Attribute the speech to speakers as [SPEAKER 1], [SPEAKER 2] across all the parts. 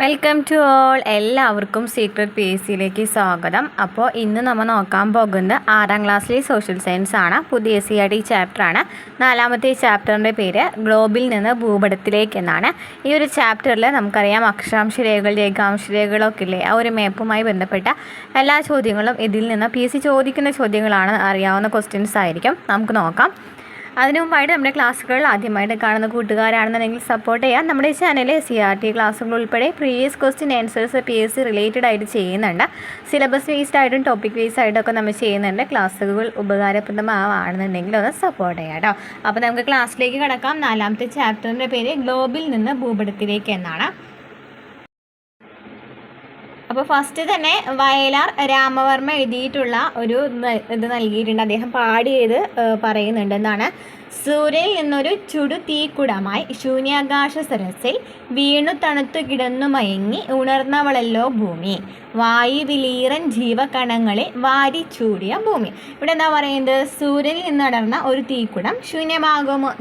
[SPEAKER 1] Welcome to all. എല്ലാവർക്കും secret P S സിയിലേക്ക് സ്വാഗതം. അപ്പോൾ ഇന്ന് നമ്മൾ നോക്കാൻ പോകുന്നത് 6ാം ക്ലാസ്സിലെ സോഷ്യൽ സയൻസ് ആണ്. പുതിയ SCERT ചാപ്റ്ററാണ്. 4ാമത്തെ ചാപ്റ്ററിൻ്റെ പേര് ഗ്ലോബിൽ നിന്ന് ഭൂപടത്തിലേക്ക് എന്നാണ്. ഈ ഒരു ചാപ്റ്ററിൽ നമുക്കറിയാം അക്ഷാംശ രേഖകൾ, രേഖാംശ രേഖകളൊക്കെ ഇല്ലേ, ആ ഒരു മാപ്പുമായി ബന്ധപ്പെട്ട എല്ലാ ചോദ്യങ്ങളും ഇതിൽ നിന്ന് PSC ചോദിക്കുന്ന ചോദ്യങ്ങളാണ്. അറിയാവുന്ന ക്വസ്റ്റ്യൻസ് ആയിരിക്കും. നമുക്ക് നോക്കാം. അതിനു മുമ്പായിട്ട് നമ്മുടെ ക്ലാസ്സുകൾ ആദ്യമായിട്ട് കാണുന്ന കൂട്ടുകാരാണെന്നുണ്ടെങ്കിൽ സപ്പോർട്ട് ചെയ്യാം. നമ്മുടെ ചാനലിൽ CRT ക്ലാസ്സുകൾ ഉൾപ്പെടെ previous question answers PSC related ആയിട്ട് ചെയ്യുന്നുണ്ട്. സിലബസ് ബേസ്ഡ് ആയിട്ടും ടോപ്പിക് ബേസ്ഡ് ആയിട്ടൊക്കെ നമ്മൾ ചെയ്യുന്നുണ്ട്. ക്ലാസ്സുകൾ ഉപകാരപ്രദമാണെന്നുണ്ടെങ്കിൽ ഒന്ന് സപ്പോർട്ട് ചെയ്യാം കേട്ടോ. അപ്പോൾ നമുക്ക് ക്ലാസ്സിലേക്ക് കടക്കാം. 4ാമത്തെ ചാപ്റ്ററിൻ്റെ പേര് ഗ്ലോബിൽ നിന്ന് ഭൂപടത്തിലേക്ക് എന്നാണ്. അപ്പോൾ ഫസ്റ്റ് തന്നെ വയലാർ രാമവർമ്മ എഴുതിയിട്ടുള്ള ഒരു ഇത് നൽകിയിട്ടുണ്ട്. അദ്ദേഹം പാടിയത് പറയുന്നുണ്ട്. എന്താണ്? സൂര്യനിൽ നിന്നൊരു ചുടു തീക്കുടമായി ശൂന്യാകാശ സരസിൽ വീണു തണുത്തു കിടന്നു മയങ്ങി ഉണർന്നവളല്ലോ ഭൂമി, വായുവിലീറൻ ജീവകണങ്ങളെ വാരിച്ചൂടിയ ഭൂമി. ഇവിടെ എന്താ പറയുന്നത്? സൂര്യനിൽ നിന്നടർന്ന ഒരു തീക്കുടം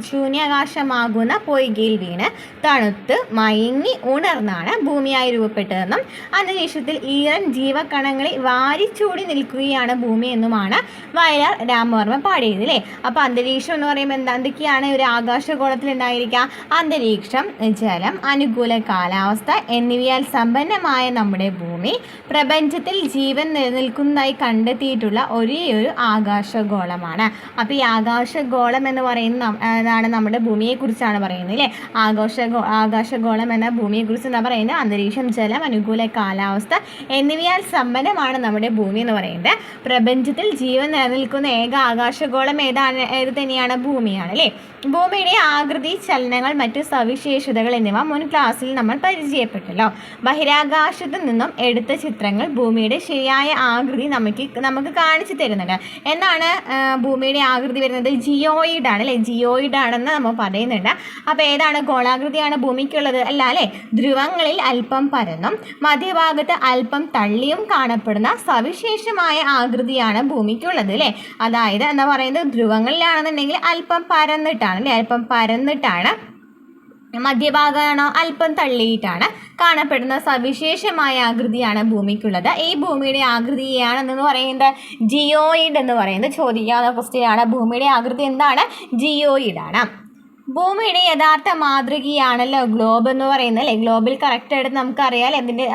[SPEAKER 1] ശൂന്യാകാശമാകുന്ന പൊയ്കയിൽ വീണ് തണുത്ത് മയങ്ങി ഉണർന്നാണ് ഭൂമിയായി രൂപപ്പെട്ടതെന്നും അന്തരീക്ഷത്തിൽ ഈറൻ ജീവകണങ്ങളെ വാരിച്ചൂടി നിൽക്കുകയാണ് ഭൂമി എന്നുമാണ് വയലാർ രാമവർമ്മ പാടിയത് അല്ലേ. അപ്പോൾ അന്തരീക്ഷം എന്ന് പറയുമ്പോൾ എന്തൊക്കെയാണ് ഒരു ആകാശഗോളത്തിൽ ഉണ്ടായിരിക്കുക? അന്തരീക്ഷം, ജലം, അനുകൂല കാലാവസ്ഥ എന്നിവയാൽ സമ്പന്നമായ നമ്മുടെ ഭൂമി പ്രപഞ്ചത്തിൽ ജീവൻ നിലനിൽക്കുന്നതായി കണ്ടെത്തിയിട്ടുള്ള ഒരേ ഒരു ആകാശഗോളമാണ്. അപ്പോൾ ഈ ആകാശഗോളം എന്ന് പറയുന്നതാണ് നമ്മുടെ ഭൂമിയെക്കുറിച്ചാണ് പറയുന്നത് അല്ലേ. ആകാശഗോളം എന്ന ഭൂമിയെക്കുറിച്ച് എന്താ പറയുന്നത്? അന്തരീക്ഷം, ജലം, അനുകൂല കാലാവസ്ഥ എന്നിവയാൽ സമ്പന്നമാണ് നമ്മുടെ ഭൂമി എന്ന് പറയുന്നത്. പ്രപഞ്ചത്തിൽ ജീവൻ നിലനിൽക്കുന്ന ഏക ആകാശഗോളം ഏത് തന്നെയാണ്? ഭൂമിയാണ് അല്ലേ. ഭൂമിയുടെ ആകൃതി, ചലനങ്ങൾ, മറ്റു സവിശേഷതകൾ എന്നിവ മുൻ ക്ലാസ്സിൽ നമ്മൾ പരിചയപ്പെട്ടല്ലോ. ബഹിരാകാശത്ത് നിന്നും എടുത്ത ചിത്രങ്ങൾ ഭൂമിയുടെ ശരിയായ ആകൃതി നമുക്ക് കാണിച്ചു തരുന്നുണ്ട്. എന്താണ് ഭൂമിയുടെ ആകൃതി വരുന്നത്? ജിയോയിഡ് ആണ് അല്ലേ. ജിയോയിഡ് ആണെന്ന് നമ്മൾ പറയുന്നുണ്ട്. അപ്പോൾ ഏതാണ്? ഗോളാകൃതിയാണ് ഭൂമിക്കുള്ളത് അല്ല അല്ലേ. ധ്രുവങ്ങളിൽ അല്പം പരന്നും മധ്യഭാഗത്ത് അല്പം തള്ളിയും കാണപ്പെടുന്ന സവിശേഷമായ ആകൃതിയാണ് ഭൂമിക്കുള്ളത് അല്ലേ. അതായത് എന്താ പറയുന്നത്? ധ്രുവങ്ങളിലാണെന്നുണ്ടെങ്കിൽ അല്പം പരന്നിട്ടാണ് അല്ലേ, അല്പം പരന്നിട്ടാണ്. മധ്യഭാഗമാണോ അല്പം തള്ളിയിട്ടാണ് കാണപ്പെടുന്ന സവിശേഷമായ ആകൃതിയാണ് ഭൂമിക്കുള്ളത്. ഈ ഭൂമിയുടെ ആകൃതിയാണെന്ന് പറയുന്നത് ജിയോയിഡ് എന്ന് പറയുന്നത് ചോദിക്കാവുന്ന ക്വസ്റ്റ്യനാണ്. ഭൂമിയുടെ ആകൃതി എന്താണ്? ജിയോയിഡ് ആണ്. ഭൂമിയുടെ യഥാർത്ഥ മാതൃകയാണല്ലോ ഗ്ലോബ് എന്ന് പറയുന്നത് അല്ലേ. ഗ്ലോബിൽ കറക്റ്റായിട്ട് നമുക്കറിയാം ഇതിൻ്റെ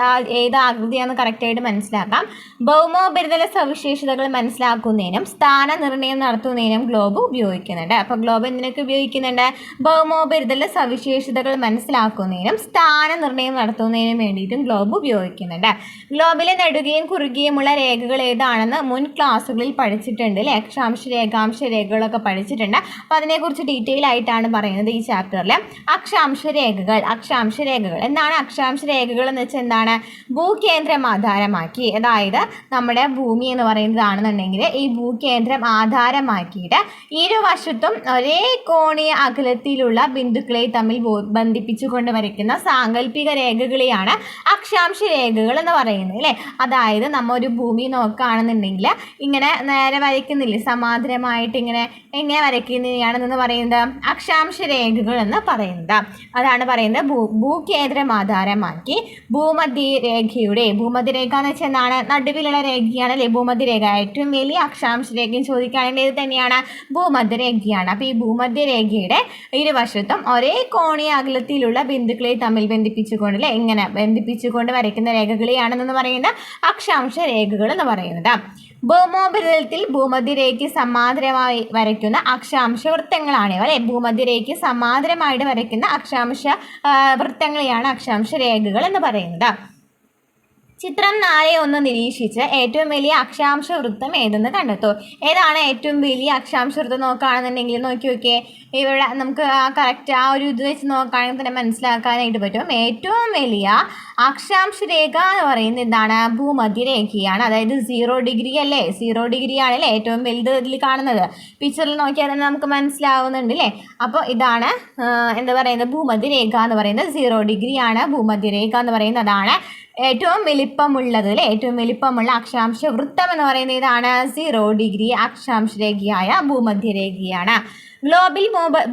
[SPEAKER 1] ഏത് ആകൃതിയാണെന്ന് കറക്റ്റായിട്ട് മനസ്സിലാക്കാം. ഭൗമോപരിതല സവിശേഷതകൾ മനസ്സിലാക്കുന്നതിനും സ്ഥാനനിർണ്ണയം നടത്തുന്നതിനും ഗ്ലോബ് ഉപയോഗിക്കുന്നുണ്ട്. അപ്പോൾ ഗ്ലോബ് എന്തിനൊക്കെ ഉപയോഗിക്കുന്നുണ്ട്? ഭൗമോപരിതല സവിശേഷതകൾ മനസ്സിലാക്കുന്നതിനും സ്ഥാനനിർണ്ണയം നടത്തുന്നതിനും വേണ്ടിയിട്ടും ഗ്ലോബ് ഉപയോഗിക്കുന്നുണ്ട്. ഗ്ലോബിലെ നെടുകയും കുറുകിയുമുള്ള രേഖകൾ ഏതാണെന്ന് മുൻ ക്ലാസ്സുകളിൽ പഠിച്ചിട്ടുണ്ട് അല്ലേ. അക്ഷാംശ രേഖാംശ രേഖകളൊക്കെ പഠിച്ചിട്ടുണ്ട്. അപ്പോൾ അതിനെക്കുറിച്ച് ഡീറ്റെയിൽ ആയിട്ടാണ് പറയുന്നത് ഈ ചാപ്റ്ററിൽ. അക്ഷാംശ രേഖകൾ എന്താണ്? അക്ഷാംശ രേഖകൾ എന്ന് വെച്ചാൽ എന്താണ്? ഭൂകേന്ദ്രം ആധാരമാക്കി, അതായത് നമ്മുടെ ഭൂമി എന്ന് പറയുന്നതാണെന്നുണ്ടെങ്കിൽ ഈ ഭൂകേന്ദ്രം ആധാരമാക്കിയിട്ട് ഇരുവശത്തും ഒരേ കോണീയ അകലത്തിലുള്ള ബിന്ദുക്കളെ തമ്മിൽ ബന്ധിപ്പിച്ചുകൊണ്ട് വരയ്ക്കുന്ന സാങ്കല്പിക രേഖകളെയാണ് അക്ഷാംശ രേഖകൾ എന്ന് പറയുന്നത് അല്ലേ. അതായത് നമ്മൾ ഒരു ഭൂമി നോക്കുകയാണെന്നുണ്ടെങ്കിൽ ഇങ്ങനെ നേരെ വരയ്ക്കുന്നില്ലേ, സമാന്തരമായിട്ട് എങ്ങനെ വരയ്ക്കുന്നതിനാണെന്ന് പറയുന്നത് അക്ഷാംശ രേഖകൾ എന്ന് പറയുന്നത്. അതാണ് പറയുന്നത് ഭൂകേന്ദ്രം ആധാരമാക്കി ഭൂമധ്യരേഖ എന്ന് വെച്ചാൽ എന്താണ്? നടുവിലുള്ള രേഖയാണ് അല്ലേ ഭൂമധ്യരേഖ. ഏറ്റവും വലിയ അക്ഷാംശ രേഖയും ചോദിക്കുകയാണെങ്കിൽ ഇത് തന്നെയാണ്, ഭൂമധ്യരേഖയാണ്. അപ്പോൾ ഈ ഭൂമധ്യരേഖയുടെ ഇരുവശത്തും ഒരേ കോണീയ അകലത്തിലുള്ള ബിന്ദുക്കളെ തമ്മിൽ ബന്ധിപ്പിച്ചുകൊണ്ട് അല്ലേ ഇങ്ങനെ ബന്ധിപ്പിച്ചുകൊണ്ട് വരയ്ക്കുന്ന രേഖകളെയാണെന്ന് പറയുന്നത് അക്ഷാംശ രേഖകൾ എന്ന് പറയുന്നത്. ഭൗമോപരിതലത്തിൽ ഭൂമധ്യരേഖയ്ക്ക് സമാന്തരമായി വരയ്ക്കുന്ന അക്ഷാംശ വൃത്തങ്ങളാണ് അല്ലേ. ഭൂമധ്യരേഖയ്ക്ക് സമാന്തരമായിട്ട് വരയ്ക്കുന്ന അക്ഷാംശ വൃത്തങ്ങളെയാണ് അക്ഷാംശ രേഖകൾ എന്ന് പറയുന്നത്. ചിത്രം 4.1 നിരീക്ഷിച്ച് ഏറ്റവും വലിയ അക്ഷാംശ വൃത്തം ഏതെന്ന് കണ്ടെത്തൂ. ഏതാണ് ഏറ്റവും വലിയ അക്ഷാംശ വൃത്തം നോക്കുകയാണെന്നുണ്ടെങ്കിൽ നോക്കിയൊക്കെ ഇവിടെ നമുക്ക് കറക്റ്റ് ആ ഒരു ഇത് വെച്ച് നോക്കുകയാണെങ്കിൽ തന്നെ മനസ്സിലാക്കാനായിട്ട് പറ്റും. ഏറ്റവും വലിയ അക്ഷാംശ രേഖ എന്ന് പറയുന്നത് എന്താണ്? ഭൂമധ്യരേഖയാണ്. അതായത് 0 ഡിഗ്രി അല്ലേ. 0 ഡിഗ്രി ആണല്ലേ ഏറ്റവും വലുത് ഇതിൽ കാണുന്നത്. പിക്ചറിൽ നോക്കിയാൽ തന്നെ നമുക്ക് മനസ്സിലാവുന്നുണ്ട് അല്ലേ. അപ്പോൾ ഇതാണ് എന്താ പറയുന്നത്? ഭൂമധ്യരേഖ എന്ന് പറയുന്നത് 0 ഡിഗ്രിയാണ്. ഭൂമധ്യരേഖ എന്ന് പറയുന്നത് അതാണ് ഏറ്റവും വലിപ്പമുള്ളത് അല്ലേ. ഏറ്റവും വലിപ്പമുള്ള അക്ഷാംശ വൃത്തം എന്ന് പറയുന്നത് ഇതാണ് 0 ഡിഗ്രി അക്ഷാംശ രേഖയായ ഭൂമധ്യരേഖയാണ്. ഗ്ലോബിൽ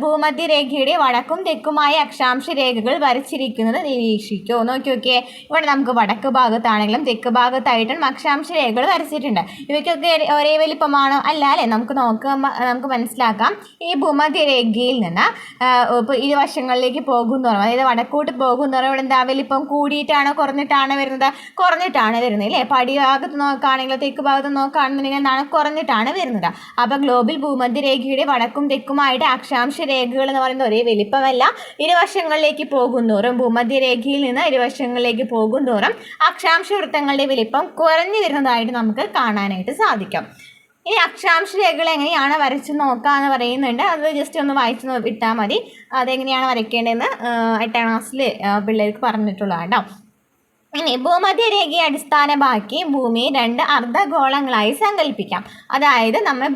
[SPEAKER 1] ഭൂമധ്യരേഖയുടെ വടക്കും തെക്കുമായ അക്ഷാംശ രേഖകൾ വരച്ചിരിക്കുന്നത് നിരീക്ഷിക്കൂ. നോക്കിയൊക്കെ, ഇവിടെ നമുക്ക് വടക്ക് ഭാഗത്താണെങ്കിലും തെക്ക് ഭാഗത്തായിട്ടും അക്ഷാംശ രേഖകൾ വരച്ചിട്ടുണ്ട്. ഇവയ്ക്കൊക്കെ ഒരേ വലിപ്പമാണോ? അല്ല അല്ലേ? നമുക്ക് മനസ്സിലാക്കാം. ഈ ഭൂമധ്യരേഖയിൽ നിന്ന് ഇപ്പോൾ ഇരുവശങ്ങളിലേക്ക് പോകുന്നോറും, അതായത് വടക്കോട്ട് പോകുന്നോറും ഇവിടെ എന്താ വലിപ്പം കൂടിയിട്ടാണോ കുറഞ്ഞിട്ടാണോ വരുന്നത്? കുറഞ്ഞിട്ടാണ് വരുന്നത് അല്ലേ? പടിഭാഗത്ത് നോക്കുകയാണെങ്കിലോ തെക്ക് ഭാഗത്ത് നോക്കുകയാണെന്നുണ്ടെങ്കിൽ എന്താണ്? കുറഞ്ഞിട്ടാണ് വരുന്നത്. അപ്പോൾ ഗ്ലോബിൽ ഭൂമധ്യരേഖയുടെ വടക്കും തെക്കുമായിട്ട് അക്ഷാംശ രേഖകൾ എന്ന് പറയുന്നത് ഒരേ വലിപ്പമല്ല. ഇരുവശങ്ങളിലേക്ക് പോകുന്തോറും, ഭൂമധ്യരേഖയിൽ നിന്ന് ഇരുവശങ്ങളിലേക്ക് പോകുന്തോറും അക്ഷാംശ വൃത്തങ്ങളുടെ വലിപ്പം കുറഞ്ഞു വരുന്നതായിട്ട് നമുക്ക് കാണാനായിട്ട് സാധിക്കും. ഇനി അക്ഷാംശ രേഖകൾ എങ്ങനെയാണ് വരച്ച് നോക്കാമെന്ന് പറയുന്നുണ്ട്. അത് ജസ്റ്റ് ഒന്ന് വായിച്ച് വിട്ടാൽ മതി. അതെങ്ങനെയാണ് വരയ്ക്കേണ്ടതെന്ന് 8ാം ക്ലാസ്സിൽ പിള്ളേർക്ക് പറഞ്ഞിട്ടുള്ളതാണ് കേട്ടോ. ഇനി ഭൂമധ്യരേഖയെ അടിസ്ഥാനമാക്കി ഭൂമിയെ 2 അർദ്ധഗോളങ്ങളായി സങ്കല്പിക്കാം. അതായത് നമ്മൾ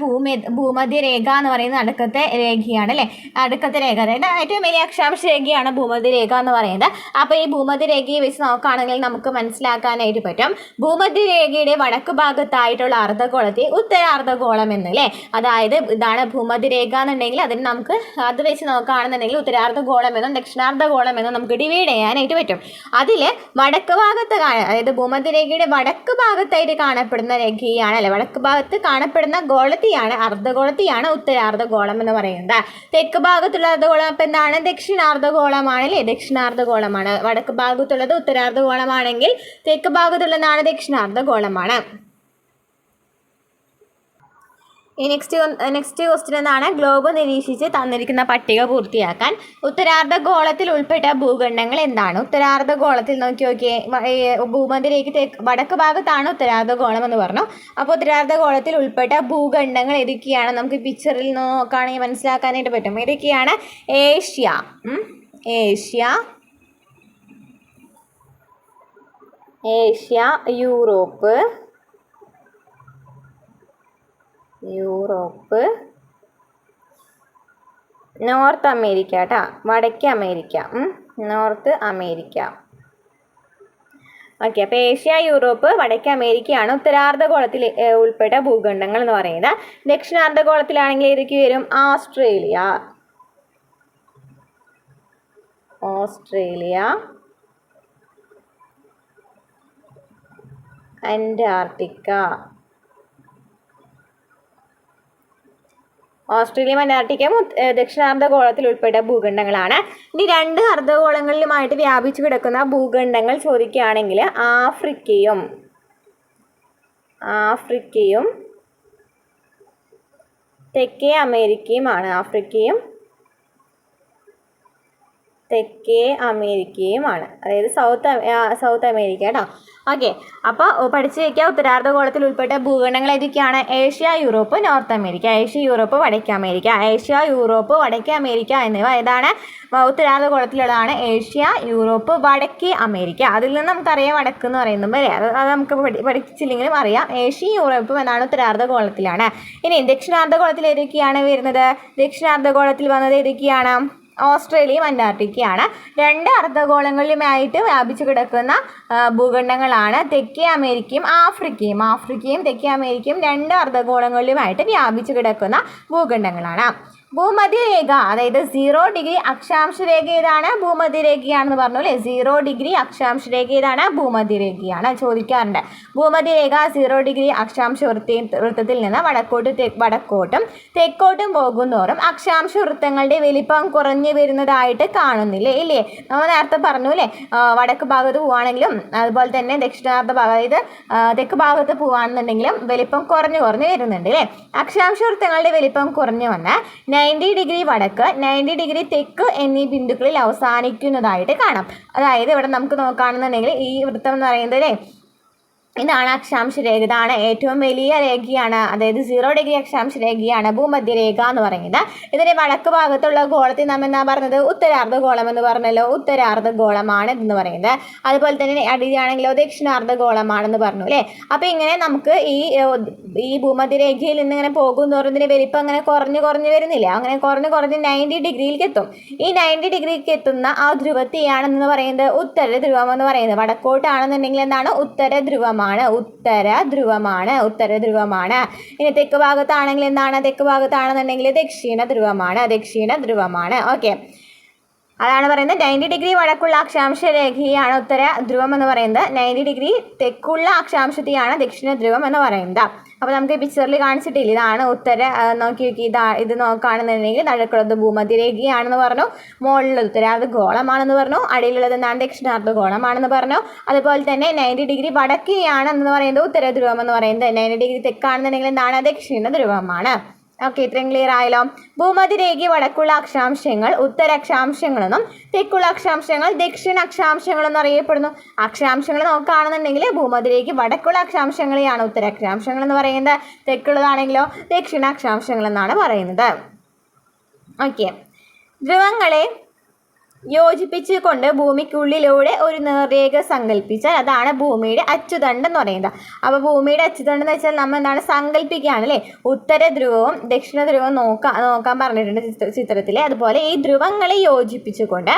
[SPEAKER 1] ഭൂമധ്യരേഖ എന്ന് പറയുന്നത് നടുക്കത്തെ രേഖയാണ് അല്ലേ? നടുക്കത്തെ രേഖ, അതായത് ഏറ്റവും വലിയ അക്ഷാംശ രേഖയാണ് ഭൂമധ്യരേഖ എന്ന് പറയുന്നത്. അപ്പോൾ ഈ ഭൂമധ്യരേഖയെ വെച്ച് നോക്കുകയാണെങ്കിൽ നമുക്ക് മനസ്സിലാക്കാനായിട്ട് പറ്റും, ഭൂമധ്യരേഖയുടെ വടക്ക് ഭാഗത്തായിട്ടുള്ള അർദ്ധഗോളത്തെ ഉത്തരാർദ്ധഗോളം എന്നല്ലേ. അതായത് ഇതാണ് ഭൂമധ്യരേഖ എന്നുണ്ടെങ്കിൽ അതിന് നമുക്ക് അത് വെച്ച് നോക്കുകയാണെന്നുണ്ടെങ്കിൽ ഉത്തരാർദ്ധഗോളം എന്നും ദക്ഷിണാർദ്ധഗോളം എന്നും നമുക്ക് ഡിവൈഡ് ചെയ്യാനായിട്ട് പറ്റും. അതിൽ വടക്ക് ഭാഗത്ത് അതായത് ഭൂമധ്യരേഖയുടെ വടക്ക് ഭാഗത്തായിട്ട് കാണപ്പെടുന്ന രേഖയാണ് അല്ലെ, വടക്ക് ഭാഗത്ത് കാണപ്പെടുന്ന ഗോളത്തെയാണ് അർദ്ധഗോളത്തെയാണ് ഉത്തരാർദ്ധഗോളം എന്ന് പറയുന്നത്. തെക്ക് ഭാഗത്തുള്ള അർദ്ധഗോളം അപ്പം എന്താണ്? ദക്ഷിണാർദ്ധഗോളമാണ് അല്ലേ? ദക്ഷിണാർദ്ധഗോളമാണ്. വടക്ക് ഭാഗത്തുള്ളത് ഉത്തരാർദ്ധഗോളമാണെങ്കിൽ തെക്ക് ഭാഗത്തുള്ളതാണ് ദക്ഷിണാർദ്ധഗോളമാണ്. ഈ നെക്സ്റ്റ് ക്വസ്റ്റ്യൻ എന്താണ്? ഗ്ലോബ് നിരീക്ഷിച്ച് തന്നിരിക്കുന്ന പട്ടിക പൂർത്തിയാക്കാൻ. ഉത്തരാർദ്ധഗോളത്തിൽ ഉൾപ്പെട്ട ഭൂഖണ്ഡങ്ങൾ എന്താണ്? ഉത്തരാർദ്ധഗോളത്തിൽ നോക്കിയേ, ഭൂമധ്യരേഖ വടക്ക് ഭാഗത്താണ് ഉത്തരാർദ്ധഗോളം എന്ന് പറഞ്ഞു. അപ്പോൾ ഉത്തരാർദ്ധഗോളത്തിൽ ഉൾപ്പെട്ട ഭൂഖണ്ഡങ്ങൾ ഏതൊക്കെയാണ്? നമുക്ക് പിക്ചറിൽ നോക്കുകയാണെങ്കിൽ മനസ്സിലാക്കാനായിട്ട് പറ്റും. ഏതൊക്കെയാണ്? ഏഷ്യ, യൂറോപ്പ്, നോർത്ത് അമേരിക്ക കേട്ടോ, വടക്കേ അമേരിക്ക, നോർത്ത് അമേരിക്ക. ഓക്കെ, അപ്പോൾ ഏഷ്യ, യൂറോപ്പ്, വടക്കേ അമേരിക്കയാണ് ഉത്തരാർദ്ധഗോളത്തിൽ ഉൾപ്പെട്ട ഭൂഖണ്ഡങ്ങൾ എന്ന് പറയുന്നത്. ദക്ഷിണാർദ്ധഗോളത്തിലാണെങ്കിൽ ഏതൊക്കെ വരും? Australia, Antarctica. ഓസ്ട്രേലിയയും അന്റാർട്ടിക്കയും ദക്ഷിണാർദ്ധഗോളത്തിൽ ഉൾപ്പെട്ട ഭൂഖണ്ഡങ്ങളാണ്. ഇനി 2 അർദ്ധഗോളങ്ങളിലുമായിട്ട് വ്യാപിച്ചു കിടക്കുന്ന ഭൂഖണ്ഡങ്ങൾ ചോദിക്കുകയാണെങ്കിൽ ആഫ്രിക്കയും തെക്കേ അമേരിക്കയുമാണ്. തെക്കേ അമേരിക്കയുമാണ്, അതായത് സൗത്ത് അമേരിക്ക കേട്ടോ. ഓക്കെ, അപ്പോൾ പഠിച്ചു വയ്ക്കുക. ഉത്തരാർദ്ധഗോളത്തിൽ ഉൾപ്പെട്ട ഭൂഖണ്ഡങ്ങൾ ഏതൊക്കെയാണ്? Asia, Europe, north America. Asia, Europe, വടക്കേ അമേരിക്ക. ഏഷ്യ, യൂറോപ്പ്, വടക്കേ അമേരിക്ക എന്നിവ ഏതാണ്? ഉത്തരാർദ്ധഗോളത്തിലുള്ളതാണ് ഏഷ്യ, യൂറോപ്പ്, വടക്കേ അമേരിക്ക. അതിൽ നിന്ന് നമുക്കറിയാം വടക്ക് എന്ന് പറയുന്നത് വരെ, അത് നമുക്ക് പഠിച്ചില്ലെങ്കിലും അറിയാം. ഏഷ്യ, യൂറോപ്പും എന്നാണ് ഉത്തരാർദ്ധഗോളത്തിലാണ്. ഇനി ദക്ഷിണാർദ്ധഗോളത്തിൽ ഏതൊക്കെയാണ് വരുന്നത്? ദക്ഷിണാർദ്ധഗോളത്തിൽ വന്നത് ഏതൊക്കെയാണ്? ഓസ്ട്രേലിയയും അന്റാർട്ടിക്കയാണ്. 2 അർദ്ധഗോളങ്ങളിലുമായിട്ട് വ്യാപിച്ചു കിടക്കുന്ന ഭൂഖണ്ഡങ്ങളാണ് തെക്കേ അമേരിക്കയും ആഫ്രിക്കയും തെക്കേ അമേരിക്കയും 2 അർദ്ധഗോളങ്ങളിലുമായിട്ട് വ്യാപിച്ചു കിടക്കുന്ന ഭൂഖണ്ഡങ്ങളാണ്. ഭൂമധ്യരേഖ, അതായത് 0 ഡിഗ്രി അക്ഷാംശ രേഖ ഏതാണ്? ഭൂമധ്യരേഖയാണെന്ന് പറഞ്ഞു അല്ലേ? 0 ഡിഗ്രി അക്ഷാംശ രേഖ ഏതാണ്? ഭൂമധ്യരേഖയാണ്. ചോദിക്കാറുണ്ട്. ഭൂമധ്യരേഖ 0 ഡിഗ്രി അക്ഷാംശ വൃത്തത്തിൽ നിന്ന് വടക്കോട്ടും തെക്കോട്ടും പോകുന്നതോറും അക്ഷാംശ വൃത്തങ്ങളുടെ വലിപ്പം കുറഞ്ഞു വരുന്നതായിട്ട് കാണുന്നില്ലേ? ഇല്ലേ? നമ്മൾ നേരത്തെ പറഞ്ഞു അല്ലേ? വടക്ക് ഭാഗത്ത് പോവുകയാണെങ്കിലും അതുപോലെ തന്നെ ദക്ഷിണാർദ്ധ ഭാഗം, അതായത് തെക്ക് ഭാഗത്ത് പോവുകയാണെന്നുണ്ടെങ്കിലും വലിപ്പം കുറഞ്ഞു വരുന്നുണ്ട് അല്ലേ? അക്ഷാംശ വൃത്തങ്ങളുടെ വലിപ്പം കുറഞ്ഞു വന്ന് 90 ഡിഗ്രി വടക്ക്, 90 ഡിഗ്രി തെക്ക് എന്നീ ബിന്ദുക്കളിൽ അവസാനിക്കുന്നതായിട്ട് കാണാം. അതായത് ഇവിടെ നമുക്ക് നോക്കുകയാണെന്നുണ്ടെങ്കിൽ ഈ വൃത്തം എന്ന് പറയുന്നത് അല്ലേ, ഇതാണ് അക്ഷാംശ രേഖ. ഇതാണ് ഏറ്റവും വലിയ രേഖയാണ്, അതായത് 0 ഡിഗ്രി അക്ഷാംശ രേഖയാണ് ഭൂമധ്യരേഖ എന്ന് പറയുന്നത്. ഇതിൻ്റെ വടക്ക് ഭാഗത്തുള്ള ഗോളത്തെ നാം എന്താ പറഞ്ഞത്? ഉത്തരാർദ്ധഗോളം എന്ന് പറഞ്ഞല്ലോ. ഉത്തരാർദ്ധഗോളമാണ് എന്ന് പറയുന്നത്. അതുപോലെ തന്നെ അടിയാണെങ്കിലോ ദക്ഷിണാർദ്ധഗോളമാണെന്ന് പറഞ്ഞു അല്ലേ? അപ്പോൾ ഇങ്ങനെ നമുക്ക് ഈ ഭൂമധ്യരേഖയിൽ നിന്ന് ഇങ്ങനെ പോകുന്നതോറും ഇതിൻ്റെ വലിപ്പം അങ്ങനെ കുറഞ്ഞു വരുന്നില്ല. അങ്ങനെ കുറഞ്ഞ് 90 ഡിഗ്രിയിലേക്ക് എത്തും. ഈ 90 ഡിഗ്രിക്ക് എത്തുന്ന ആ ധ്രുവത്തെയാണെന്ന് പറയുന്നത് ഉത്തര ധ്രുവം എന്ന് പറയുന്നത്. വടക്കോട്ടാണെന്നുണ്ടെങ്കിൽ എന്താണ്? ഉത്തര ധ്രുവം ധ്രുവമാണ്, ഉത്തര ധ്രുവമാണ്. ഇനി തെക്ക് ഭാഗത്താണെങ്കിൽ എന്താണ്? തെക്ക് ഭാഗത്താണെന്നുണ്ടെങ്കിൽ ദക്ഷിണ ധ്രുവമാണ്. ഓക്കെ, അതാണ് പറയുന്നത് 90 ഡിഗ്രി വടക്കുള്ള അക്ഷാംശ രേഖയാണ് ഉത്തര ധ്രുവം എന്ന് പറയുന്നത്. 90 ഡിഗ്രി തെക്കുള്ള അക്ഷാംശത്തെയാണ് ദക്ഷിണ ധ്രുവം എന്ന് പറയുന്നത്. അപ്പോൾ നമുക്ക് ഈ പിക്ചറിൽ കാണിച്ചിട്ടില്ല, ഇതാണ് ഉത്തര. നോക്കി ഇത് നോക്കുകയാണെന്നുണ്ടെങ്കിൽ നടുക്കുള്ളത് ഭൂമധ്യരേഖയാണെന്ന് പറഞ്ഞു, മുകളിലുള്ളത് ഉത്തരാർദ്ധ ഗോളമാണെന്ന് പറഞ്ഞു, അടിയിലുള്ളത് എന്താണ്? ദക്ഷിണാർദ്ധ ഗോളമാണെന്ന് പറഞ്ഞു. അതുപോലെ തന്നെ 90 ഡിഗ്രി വടക്കെയാണെന്ന് പറയുന്നത് ഉത്തര ധ്രുവം എന്ന് പറയുന്നത്. 90 ഡിഗ്രി തെക്കാണെന്നുണ്ടെങ്കിൽ എന്താണ്? ദക്ഷിണ ധ്രുവമാണ്. ഓക്കെ, ഇത്രയും ക്ലിയർ ആയല്ലോ. ഭൂമധ്യരേഖ വടക്കുള്ള അക്ഷാംശങ്ങൾ ഉത്തരക്ഷാംശങ്ങളെന്നും തെക്കുള്ള അക്ഷാംശങ്ങൾ ദക്ഷിണ അക്ഷാംശങ്ങളെന്നും അറിയപ്പെടുന്നു. അക്ഷാംശങ്ങൾ നോക്കുകയാണെന്നുണ്ടെങ്കിൽ ഭൂമധ്യരേഖ വടക്കുള്ള അക്ഷാംശങ്ങളെയാണ് ഉത്തരക്ഷാംശങ്ങൾ എന്ന് പറയുന്നത്, തെക്കുള്ളതാണെങ്കിലോ ദക്ഷിണാക്ഷാംശങ്ങൾ എന്നാണ് പറയുന്നത്. ഓക്കെ, ധ്രുവങ്ങളെ യോജിപ്പിച്ച് കൊണ്ട് ഭൂമിക്കുള്ളിലൂടെ ഒരു നേർരേഖ സങ്കല്പിച്ചാൽ അതാണ് ഭൂമിയുടെ അച്ചുതണ്ട് എന്ന് പറയുന്നത്. അപ്പോൾ ഭൂമിയുടെ അച്ചുതണ്ട് എന്ന് വെച്ചാൽ നമ്മൾ എന്താണ് സങ്കല്പിക്കുകയാണ് അല്ലേ? ഉത്തര ധ്രുവവും ദക്ഷിണ ധ്രുവവും നോക്കാൻ പറഞ്ഞിട്ടുണ്ട് ചിത്രത്തിൽ. അതുപോലെ ഈ ധ്രുവങ്ങളെ യോജിപ്പിച്ചുകൊണ്ട്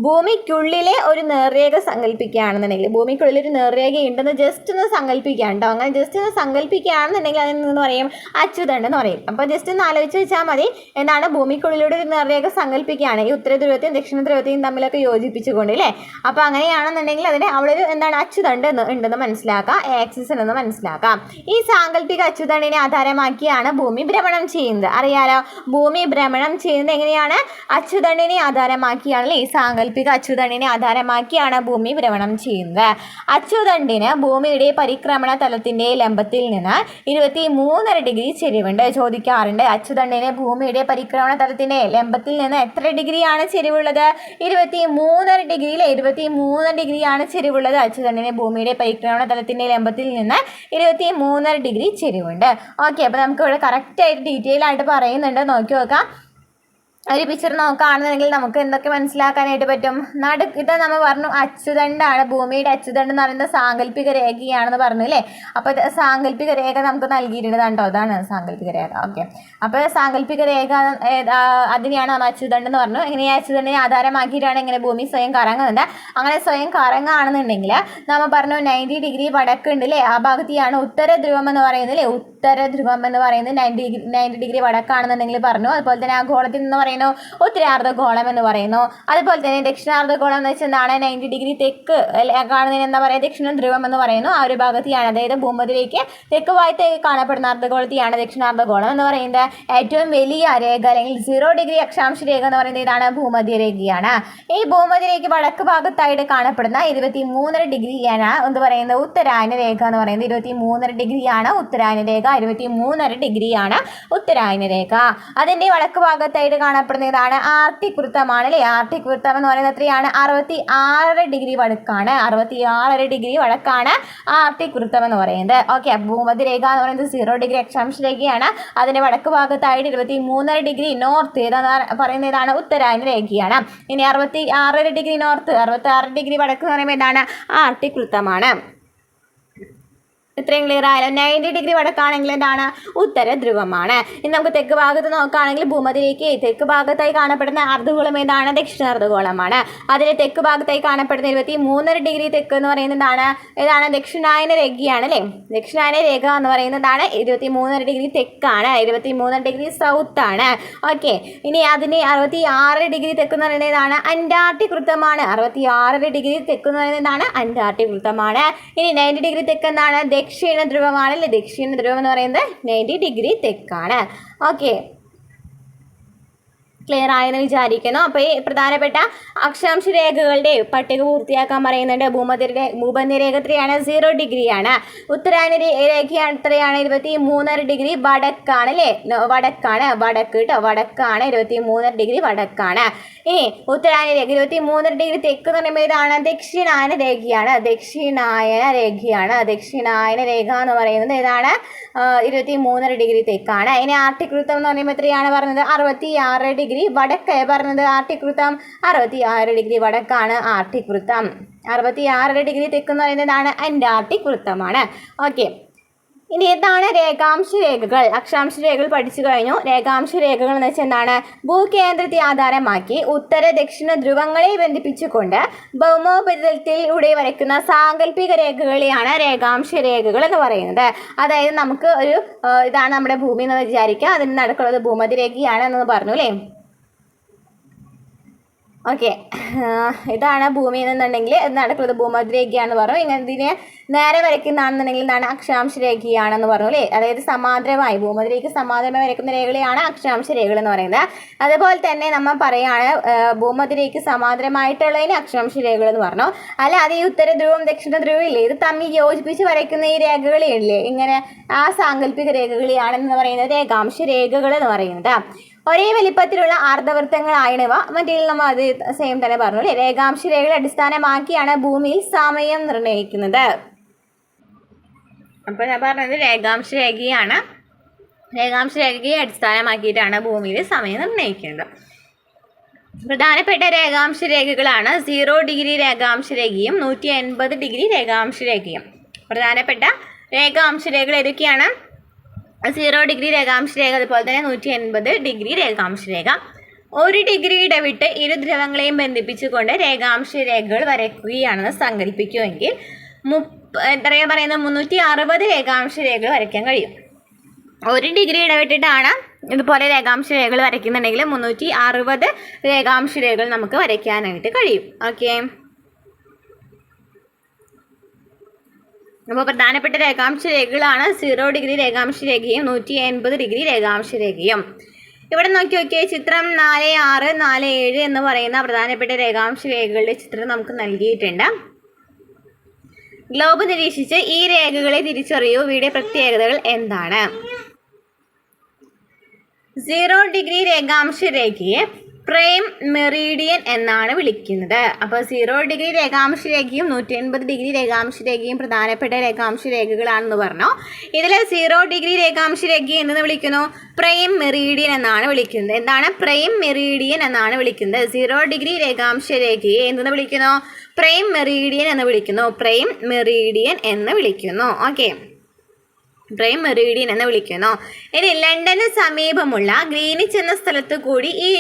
[SPEAKER 1] ഭൂമിക്കുള്ളിലെ ഒരു നേർരേഖ സങ്കല്പിക്കുകയാണെന്നുണ്ടെങ്കിൽ, ഭൂമിക്കുള്ളിൽ ഒരു നേർരേഖ ഉണ്ടെന്ന് ജസ്റ്റ് ഒന്ന് സങ്കല്പിക്കുകയാണ് കേട്ടോ. അങ്ങനെ ജസ്റ്റ് ഒന്ന് സങ്കല്പിക്കുകയാണെന്നുണ്ടെങ്കിൽ അതിൽ നിന്ന് പറയും അച്ചുതണ്ട് എന്ന് പറയും. അപ്പോൾ ജസ്റ്റ് ഒന്ന് ആലോചിച്ച് വെച്ചാൽ മതി, എന്താണ്? ഭൂമിക്കുള്ളിലൂടെ ഒരു നേർരേഖ സങ്കല്പിക്കുകയാണ് ഈ ഉത്തര ധ്രുവത്തെയും ദക്ഷിണ ധ്രുവത്തെയും തമ്മിലൊക്കെ യോജിപ്പിച്ചുകൊണ്ട് അല്ലേ? അപ്പോൾ അങ്ങനെയാണെന്നുണ്ടെങ്കിൽ അതിന് അവിടെ ഒരു എന്താണ്? അച്ചുതണ്ട് ഉണ്ടെന്ന് മനസ്സിലാക്കാം, ആക്സിസ് ഉണ്ടെന്ന് മനസ്സിലാക്കാം. ഈ സാങ്കല്പിക അച്ചുതണ്ടിനെ ആധാരമാക്കിയാണ് ഭൂമി ഭ്രമണം ചെയ്യുന്നത്. അറിയാലോ, ഭൂമി ഭ്രമണം ചെയ്യുന്നത് എങ്ങനെയാണ്? അച്ചുതണ്ടിനെ ആധാരമാക്കിയാണ് അല്ലേ? ഈ സാങ്കല്പിക അച്ചുതണ്ടിനെ ആധാരമാക്കിയാണ് ഭൂമി ഭ്രമണം ചെയ്യുന്നത്. അച്ചുതണ്ടിന് ഭൂമിയുടെ പരിക്രമണ തലത്തിന്റെ ലംബത്തിൽ നിന്ന് 23.5 ഡിഗ്രി ചെരിവുണ്ട്. ചോദിക്കാറുണ്ട്, അച്ചുതണ്ടിന് ഭൂമിയുടെ പരിക്രമണ തലത്തിന്റെ ലംബത്തിൽ നിന്ന് എത്ര ഡിഗ്രിയാണ് ചെരിവുള്ളത്? 23.5 ഡിഗ്രിയിൽ 23 ഡിഗ്രിയാണ് ചെരിവുള്ളത്. അച്ചുതണ്ടിന് ഭൂമിയുടെ പരിക്രമണ തലത്തിന്റെ ലംബത്തിൽ നിന്ന് 23.5 ഡിഗ്രി ചെരിവുണ്ട്. ഓക്കെ, അപ്പോൾ നമുക്ക് ഇവിടെ കറക്റ്റായിട്ട് ഡീറ്റെയിൽ ആയിട്ട് പറയുന്നുണ്ട്, നോക്കി നോക്കാം. ഒരു പിക്ചർ നോക്കുകയാണെന്നുണ്ടെങ്കിൽ നമുക്ക് എന്തൊക്കെ മനസ്സിലാക്കാനായിട്ട് പറ്റും? ഇത് നമ്മൾ പറഞ്ഞു അച്ചുതണ്ടാണ്, ഭൂമിയുടെ അച്ചുതണ്ട് എന്ന് പറയുന്നത് സാങ്കല്പിക രേഖയാണെന്ന് പറഞ്ഞു അല്ലേ? അപ്പോൾ സാങ്കല്പിക രേഖ നമുക്ക് നൽകിയിട്ടുണ്ട് കേട്ടോ, അതാണ് സാങ്കല്പിക രേഖ. ഓക്കെ, അപ്പോൾ സാങ്കല്പിക രേഖ അതിനെയാണ് നമ്മൾ അച്ചുതണ്ട് എന്ന് പറഞ്ഞു. ഇങ്ങനെ അച്ചുതണ്ടിനെ ആധാരമാക്കിയിട്ടാണ് ഇങ്ങനെ ഭൂമി സ്വയം കറങ്ങുന്നത്. അങ്ങനെ സ്വയം കറങ്ങുകയാണെന്നുണ്ടെങ്കിൽ നമ്മൾ പറഞ്ഞു 90 ഡിഗ്രി വടക്കുണ്ട് അല്ലേ? ആ ഭാഗത്തെയാണ് ഉത്തര ധ്രുവം എന്ന് പറയുന്നത് അല്ലേ? ഉത്തര ധ്രുവം എന്ന് പറയുന്നത് 90 ഡിഗ്രി വടക്കാണെന്നുണ്ടെങ്കിൽ പറഞ്ഞു. അതുപോലെ തന്നെ ആ ഗോളത്തിൽ നിന്ന് പറയുന്നു ഉത്തരാർദ്ധഗോളം എന്ന് പറയുന്നു. അതുപോലെ തന്നെ ദക്ഷിണാർദ്ധഗോളം എന്ന് വെച്ചാൽ എന്താണ്? 90 ഡിഗ്രി തെക്ക് കാണുന്നതിന് എന്താ പറയുക? ദക്ഷിണ ധ്രുവം എന്ന് പറയുന്നു. ആ ഒരു ഭാഗത്തെയാണ്, അതായത് ഭൂമധ്യരേഖയ്ക്ക് തെക്ക് ഭാഗത്തേക്ക് കാണപ്പെടുന്ന അർദ്ധഗോളത്തെയാണ് ദക്ഷിണാർദ്ധഗോളം എന്ന് പറയുന്നത്. ഏറ്റവും വലിയ രേഖ അല്ലെങ്കിൽ 0 ഡിഗ്രി അക്ഷാംശ രേഖ എന്ന് പറയുന്നത് ഇതാണ്, ഭൂമധ്യരേഖയാണ്. ഈ ഭൂമധ്യരേഖ വടക്ക് ഭാഗത്തായിട്ട് കാണപ്പെടുന്ന 23.5 ഡിഗ്രിയാണ് എന്ന് പറയുന്നത് ഉത്തരായന രേഖ എന്ന് പറയുന്നത്. 23.5 ഡിഗ്രിയാണ് ഉത്തരായന രേഖ, 23.5 ഡിഗ്രിയാണ് ഉത്തരായന രേഖ. അതിൻ്റെ വടക്ക് ഭാഗത്തായിട്ട് കാണപ്പെടുന്നതാണ് ആർട്ടിക് വൃത്തമാണ് അല്ലേ? ആർട്ടിക് വൃത്തം എന്ന് പറയുന്നത് എത്രയാണ്? 66 ഡിഗ്രി വടക്കാണ്. 66 ഡിഗ്രി വടക്കാണ് ആർട്ടിക് വൃത്തം എന്ന് പറയുന്നത്. ഓക്കെ, ഭൂമധ്യരേഖ എന്ന് പറയുന്നത് 0 ഡിഗ്രി അക്ഷാംശ രേഖയാണ്. അതിൻ്റെ വടക്ക് ഭാഗത്തായിട്ട് 23.5 ഡിഗ്രി നോർത്ത് പറയുന്ന ഇതാണ് ഉത്തരായന രേഖയാണ്. ഇനി 66 ഡിഗ്രി നോർത്ത്, 66 ഡിഗ്രി വടക്ക് എന്ന് പറയുമ്പോൾ എന്താണ്? ആർട്ടിക് വൃത്തമാണ്. ഇത്രയും ക്ലിയർ ആയാലും 90 ഡിഗ്രി വടക്കാണെങ്കിൽ എന്താണ്? ഉത്തര ധ്രുവമാണ്. ഇനി നമുക്ക് തെക്ക് ഭാഗത്ത് നോക്കുകയാണെങ്കിൽ ഭൂമധ്യരേഖ തെക്ക് ഭാഗത്തായി കാണപ്പെടുന്ന അർദ്ധഗോളം ഏതാണ്? ദക്ഷിണാർദ്ധഗോളമാണ്. അതിന് തെക്ക് ഭാഗത്തായി കാണപ്പെടുന്ന 23.5 ഡിഗ്രി തെക്ക് എന്ന് പറയുന്നതാണ് ഏതാണ്? ദക്ഷിണായന രേഖയാണ് അല്ലേ? ദക്ഷിണായന രേഖ എന്ന് പറയുന്നതാണ് 23.5 ഡിഗ്രി തെക്കാണ്, 23 ഡിഗ്രി സൗത്ത് ആണ്. ഓക്കെ, ഇനി അതിന് 66 ഡിഗ്രി തെക്ക് എന്ന് പറയുന്നത് ഏതാണ്? അന്റാർട്ടിക് വൃത്തമാണ്. 66 ഡിഗ്രി തെക്ക് എന്ന് പറയുന്നത് എന്താണ്? അന്റാർട്ടിക് വൃത്തമാണ്. ഇനി 90 ഡിഗ്രി തെക്ക് എന്താണ്? ദക്ഷിണ ധ്രുവമാണ് അല്ലേ? ദക്ഷിണ ധ്രുവം എന്ന് പറയുന്നത് 90 ഡിഗ്രി തെക്കാണ്. ഓക്കെ, ക്ലിയർ ആയെന്ന് വിചാരിക്കുന്നു. അപ്പോൾ ഈ പ്രധാനപ്പെട്ട അക്ഷാംശ രേഖകളുടെ പട്ടിക പൂർത്തിയാക്കാൻ പറയുന്നുണ്ട്. ഭൂമധ്യരേഖ എത്രയാണ്? 0 ഡിഗ്രിയാണ്. ഉത്തരായന രേഖ എത്രയാണ്? 23.5 ഡിഗ്രി വടക്കാണ് അല്ലേ? വടക്ക് കേട്ടോ, വടക്കാണ്. 23.5 ഡിഗ്രി വടക്കാണ്. ഇനി ഉത്തരായന രേഖ 23.5 ഡിഗ്രി തെക്ക് എന്ന് പറയുമ്പോൾ ഇതാണ് ദക്ഷിണായന രേഖയാണ്. ദക്ഷിണായന രേഖ എന്ന് പറയുന്നത് ഏതാണ്? 23.5 ഡിഗ്രി തെക്കാണ്. ഇനി ആർട്ടിക് വൃത്തം എന്ന് പറയുമ്പോൾ എത്രയാണ് പറഞ്ഞത്? 66 ഡിഗ്രി വടക്ക് പറഞ്ഞത്. ആർട്ടിക് വൃത്തം 66 ഡിഗ്രി വടക്കാണ് ആർട്ടിക് വൃത്തം. 66 ഡിഗ്രി തെക്ക് എന്ന് പറയുന്നതാണ് അന്റാർട്ടിക് വൃത്തമാണ്. ഓക്കെ, ഇനി എന്താണ് രേഖാംശ രേഖകൾ? അക്ഷാംശ രേഖകൾ പഠിച്ചു കഴിഞ്ഞു. രേഖാംശ രേഖകൾ എന്ന് വെച്ചാൽ എന്താണ്? ഭൂകേന്ദ്രത്തെ ആധാരമാക്കി ഉത്തര ദക്ഷിണ ധ്രുവങ്ങളെ ബന്ധിപ്പിച്ചുകൊണ്ട് ഭൗമോപരിതലത്തിലൂടെ വരയ്ക്കുന്ന സാങ്കല്പിക രേഖകളെയാണ് രേഖാംശ രേഖകൾ എന്ന് പറയുന്നത്. അതായത് നമുക്ക് ഒരു ഇതാണ് നമ്മുടെ ഭൂമി എന്ന് വിചാരിക്കുക, അതിന് നടുക്കുള്ളത് ഭൂമധ്യരേഖയാണ് എന്ന് പറഞ്ഞു അല്ലേ? ഓക്കെ, ഇതാണ് ഭൂമി എന്നുണ്ടെങ്കിൽ നടക്കുന്നത് ഭൂമധ്യരേഖയാണെന്ന് പറഞ്ഞു. ഇങ്ങനെ ഇതിനെ നേരെ വരയ്ക്കുന്നതാണെന്നുണ്ടെങ്കിൽ എന്താണ്? അക്ഷാംശ രേഖയാണെന്ന് പറഞ്ഞു അല്ലേ? അതായത് സമാന്തരമായി ഭൂമധ്യരേഖയ്ക്ക് സമാന്തരമായി വരയ്ക്കുന്ന രേഖകളെയാണ് അക്ഷാംശ രേഖകൾ എന്ന് പറയുന്നത്. അതുപോലെ തന്നെ നമ്മൾ പറയുകയാണ് ഭൂമധ്യരേഖയ്ക്ക് സമാന്തരമായിട്ടുള്ളതിന് അക്ഷാംശ രേഖകൾ എന്ന് പറഞ്ഞു. അല്ലാതെ ഈ ഉത്തര ധ്രുവം ദക്ഷിണ ധ്രുവം ഇല്ലേ, ഇത് തമ്മിൽ യോജിപ്പിച്ച് വരയ്ക്കുന്ന ഈ രേഖകളില്ലേ, ഇങ്ങനെ ആ സാങ്കല്പിക രേഖകളെയാണെന്ന് പറയുന്നത് രേഖാംശ രേഖകൾ എന്ന് പറയുന്നത്. ഒരേ വലിപ്പത്തിലുള്ള അർദ്ധവൃത്തങ്ങളായവ മറ്റേ നമ്മൾ അത് സെയിം തന്നെ പറഞ്ഞു അല്ലേ? രേഖാംശ രേഖകളെ അടിസ്ഥാനമാക്കിയാണ് ഭൂമിയിൽ സമയം നിർണ്ണയിക്കുന്നത്. അപ്പോൾ ഞാൻ പറഞ്ഞത് രേഖാംശ രേഖയാണ്. രേഖാംശ രേഖയെ അടിസ്ഥാനമാക്കിയിട്ടാണ് ഭൂമിയിൽ സമയം നിർണ്ണയിക്കുന്നത്. പ്രധാനപ്പെട്ട രേഖാംശ രേഖകളാണ് 0 ഡിഗ്രി രേഖാംശ രേഖയും 180 ഡിഗ്രി രേഖാംശ രേഖയും. പ്രധാനപ്പെട്ട രേഖാംശ രേഖകൾ ഏതൊക്കെയാണ്? 0 ഡിഗ്രി രേഖാംശ രേഖ, അതുപോലെ തന്നെ 180 ഡിഗ്രി രേഖാംശ രേഖ. 1 ഡിഗ്രി ഇടവിട്ട് ഇരു ധ്രുവങ്ങളെയും ബന്ധിപ്പിച്ചുകൊണ്ട് രേഖാംശ രേഖകൾ വരയ്ക്കുകയാണെന്ന് സങ്കല്പിക്കുമെങ്കിൽ എത്രയാ പറയുന്നത്? 360 രേഖാംശ രേഖകൾ വരയ്ക്കാൻ കഴിയും. 1 ഡിഗ്രി ഇടവിട്ടിട്ടാണ് ഇതുപോലെ രേഖാംശ രേഖകൾ വരയ്ക്കുന്നുണ്ടെങ്കിൽ 360 രേഖാംശ രേഖകൾ നമുക്ക് വരയ്ക്കാനായിട്ട് കഴിയും. ഓക്കെ, അപ്പോൾ പ്രധാനപ്പെട്ട രേഖാംശ രേഖകളാണ് 0 ഡിഗ്രി രേഖാംശ രേഖയും 180 ഡിഗ്രി രേഖാംശ രേഖയും. ഇവിടെ നോക്കിയേ, ചിത്രം 4.6, 4.7 എന്ന് പറയുന്ന പ്രധാനപ്പെട്ട രേഖാംശ രേഖകളുടെ ചിത്രം നമുക്ക് നൽകിയിട്ടുണ്ട്. ഗ്ലോബ് നിരീക്ഷിച്ച് ഈ രേഖകളെ തിരിച്ചറിയൂ. ഇവയുടെ പ്രത്യേകതകൾ എന്താണ്? 0 ഡിഗ്രി രേഖാംശ രേഖയെ പ്രൈം മെറീഡിയൻ എന്നാണ് വിളിക്കുന്നത്. അപ്പോൾ 0 ഡിഗ്രി രേഖാംശ രേഖയും 180 ഡിഗ്രി രേഖാംശ രേഖയും പ്രധാനപ്പെട്ട രേഖാംശ രേഖകളാണെന്ന് പറഞ്ഞു. ഇതിൽ 0 ഡിഗ്രി രേഖാംശ രേഖയെ എന്തെന്ന് വിളിക്കുന്നു? പ്രൈം മെറീഡിയൻ എന്നാണ് വിളിക്കുന്നത്. എന്താണ്? പ്രൈം മെറീഡിയൻ എന്നാണ് വിളിക്കുന്നത്. 0 ഡിഗ്രി രേഖാംശ രേഖയെ എന്തെന്ന് വിളിക്കുന്നു? പ്രൈം മെറീഡിയൻ എന്ന് വിളിക്കുന്നു. പ്രൈം മെറീഡിയൻ എന്ന് വിളിക്കുന്നു. ഓക്കെ, പ്രൈം മെറീഡിയൻ എന്ന് വിളിക്കുന്നു. ഇനി ലണ്ടന് സമീപമുള്ള ഗ്രീനിച്ച് എന്ന സ്ഥലത്ത് കൂടി ഈ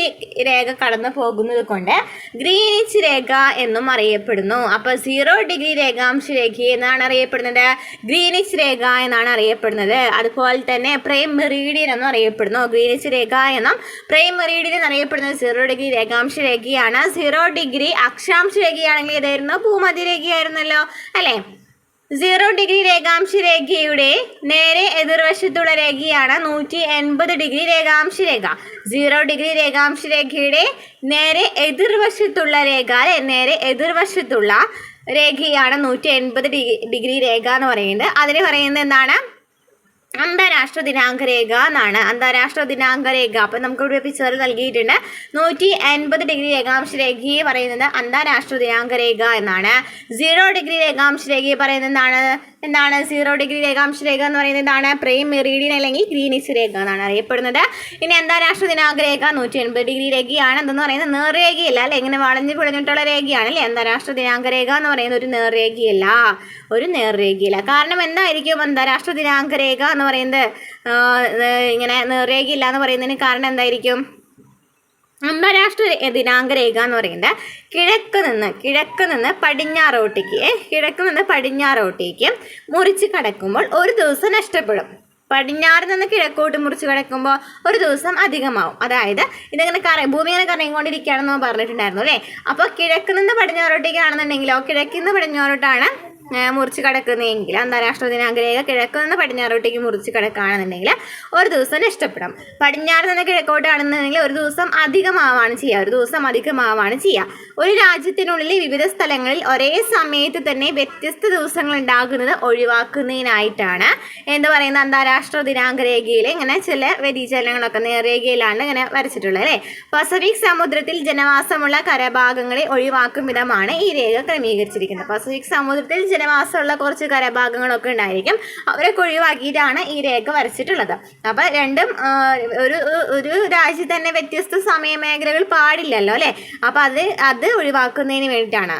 [SPEAKER 1] രേഖ കടന്നു പോകുന്നത് കൊണ്ട് ഗ്രീനിച്ച് രേഖ എന്നും അറിയപ്പെടുന്നു. അപ്പോൾ 0 ഡിഗ്രി രേഖാംശ രേഖ എന്നാണ് അറിയപ്പെടുന്നത്, ഗ്രീനിച്ച് രേഖ എന്നാണ് അറിയപ്പെടുന്നത്. അതുപോലെ തന്നെ പ്രൈം മെറീഡിയൻ എന്നും അറിയപ്പെടുന്നു. ഗ്രീനിച്ച് രേഖ എന്നും പ്രൈം മെറീഡിയൻ എന്നറിയപ്പെടുന്നത് 0 ഡിഗ്രി രേഖാംശ രേഖയാണ്. 0 ഡിഗ്രി അക്ഷാംശ രേഖയാണെങ്കിൽ ഏതായിരുന്നു? ഭൂമധ്യരേഖയായിരുന്നല്ലോ അല്ലേ? 0 ഡിഗ്രി രേഖാംശ രേഖയുടെ നേരെ എതിർവശത്തുള്ള രേഖയാണ് 180 ഡിഗ്രി രേഖാംശ രേഖ. 0 ഡിഗ്രി രേഖാംശ രേഖയുടെ നേരെ എതിർവശത്തുള്ള രേഖയാണ് 180 ഡിഗ്രി രേഖ എന്ന് പറയുന്നത്. അതിന് പറയുന്നത് എന്താണ്? അന്താരാഷ്ട്ര ദിനാങ്ക രേഖ എന്നാണ്. അന്താരാഷ്ട്ര ദിനാങ്ക രേഖ. അപ്പം നമുക്കിവിടെ പിക്ചർ നൽകിയിട്ടുണ്ട്. 180 ഡിഗ്രി രേഖാംശ രേഖയെ പറയുന്നത് അന്താരാഷ്ട്ര ദിനാങ്ക രേഖ എന്നാണ്. 0 ഡിഗ്രി രേഖാംശ രേഖയെ പറയുന്നത് എന്താണ്? 0 ഡിഗ്രി രേഖാംശ രേഖ എന്ന് പറയുന്നത് എന്താണ്? പ്രൈം മെറീഡിയൻ അല്ലെങ്കിൽ ഗ്രീനിച്ച് രേഖ എന്നാണ് അറിയപ്പെടുന്നത്. ഇനി അന്താരാഷ്ട്ര ദിനാങ്ക രേഖ 180 ഡിഗ്രി രേഖയാണ്. എന്തെന്ന് പറയുന്നത്? നേർരേഖയല്ല അല്ലെ, ഇങ്ങനെ വളഞ്ഞു പിളഞ്ഞിട്ടുള്ള രേഖയാണ് അല്ലേ? അന്താരാഷ്ട്ര ദിനാങ്ക രേഖ എന്ന് പറയുന്നത് ഒരു നേർരേഖയല്ല. കാരണം എന്തായിരിക്കും അന്താരാഷ്ട്ര ദിനാങ്ക രേഖ എന്ന് പറയുന്നത് ഇങ്ങനെ നേർരേഖയില്ല എന്ന് പറയുന്നതിന് കാരണം എന്തായിരിക്കും? അന്താരാഷ്ട്ര ദിനാങ്ക രേഖ എന്ന് പറയുന്നത് കിഴക്ക് നിന്ന് പടിഞ്ഞാറോട്ടേക്ക് മുറിച്ച് കടക്കുമ്പോൾ ഒരു ദിവസം നഷ്ടപ്പെടും. പടിഞ്ഞാറ് നിന്ന് കിഴക്കോട്ട് മുറിച്ച് കിടക്കുമ്പോൾ ഒരു ദിവസം അധികമാവും. അതായത് ഇതിങ്ങനെ ഭൂമി ഇങ്ങനെ കറങ്ങിക്കൊണ്ടിരിക്കുകയാണെന്ന് പറഞ്ഞിട്ടുണ്ടായിരുന്നു അല്ലേ? അപ്പോൾ കിഴക്ക് നിന്ന് പടിഞ്ഞാറോട്ടേക്കാണെന്നുണ്ടെങ്കിലോ, കിഴക്കിൽ നിന്ന് പടിഞ്ഞാറോട്ടാണ് മുറിച്ച് കിടക്കുന്നതെങ്കിൽ അന്താരാഷ്ട്ര ദിനാങ്ക രേഖ കിഴക്ക് നിന്ന് പടിഞ്ഞാറോട്ടേക്ക് മുറിച്ച് കിടക്കുകയാണെന്നുണ്ടെങ്കിൽ ഒരു ദിവസം നഷ്ടപ്പെടും. പടിഞ്ഞാറ് നിന്ന് കിഴക്കോട്ടാണെന്നുണ്ടെങ്കിൽ ഒരു ദിവസം അധികമാവാണ് ചെയ്യുക. ഒരു രാജ്യത്തിനുള്ളിൽ വിവിധ സ്ഥലങ്ങളിൽ ഒരേ സമയത്ത് തന്നെ വ്യത്യസ്ത ദിവസങ്ങൾ ഉണ്ടാകുന്നത് ഒഴിവാക്കുന്നതിനായിട്ടാണ് എന്ത് പറയുന്നത്? അന്താരാഷ്ട്ര ദിനാങ്ക രേഖയിൽ ഇങ്ങനെ ചില വ്യതിചലനങ്ങളൊക്കെ നേർരേഖയിലാണ് ഇങ്ങനെ വരച്ചിട്ടുള്ളത് അല്ലേ? പസഫിക് സമുദ്രത്തിൽ ജനവാസമുള്ള കരഭാഗങ്ങളെ ഒഴിവാക്കും വിധമാണ് ഈ രേഖ ക്രമീകരിച്ചിരിക്കുന്നത്. പസഫിക് സമുദ്രത്തിൽ ജനവാസമുള്ള കുറച്ച് കരഭാഗങ്ങളൊക്കെ ഉണ്ടായിരിക്കും, അവരൊക്കെ ഒഴിവാക്കിയിട്ടാണ് ഈ രേഖ വരച്ചിട്ടുള്ളത്. അപ്പം രണ്ടും ഒരു രാജ്യത്ത് തന്നെ വ്യത്യസ്ത സമയമേഖലകൾ പാടില്ലല്ലോ അല്ലേ? അപ്പം അത് ഒഴിവാക്കുന്നതിന് വേണ്ടിയിട്ടാണ്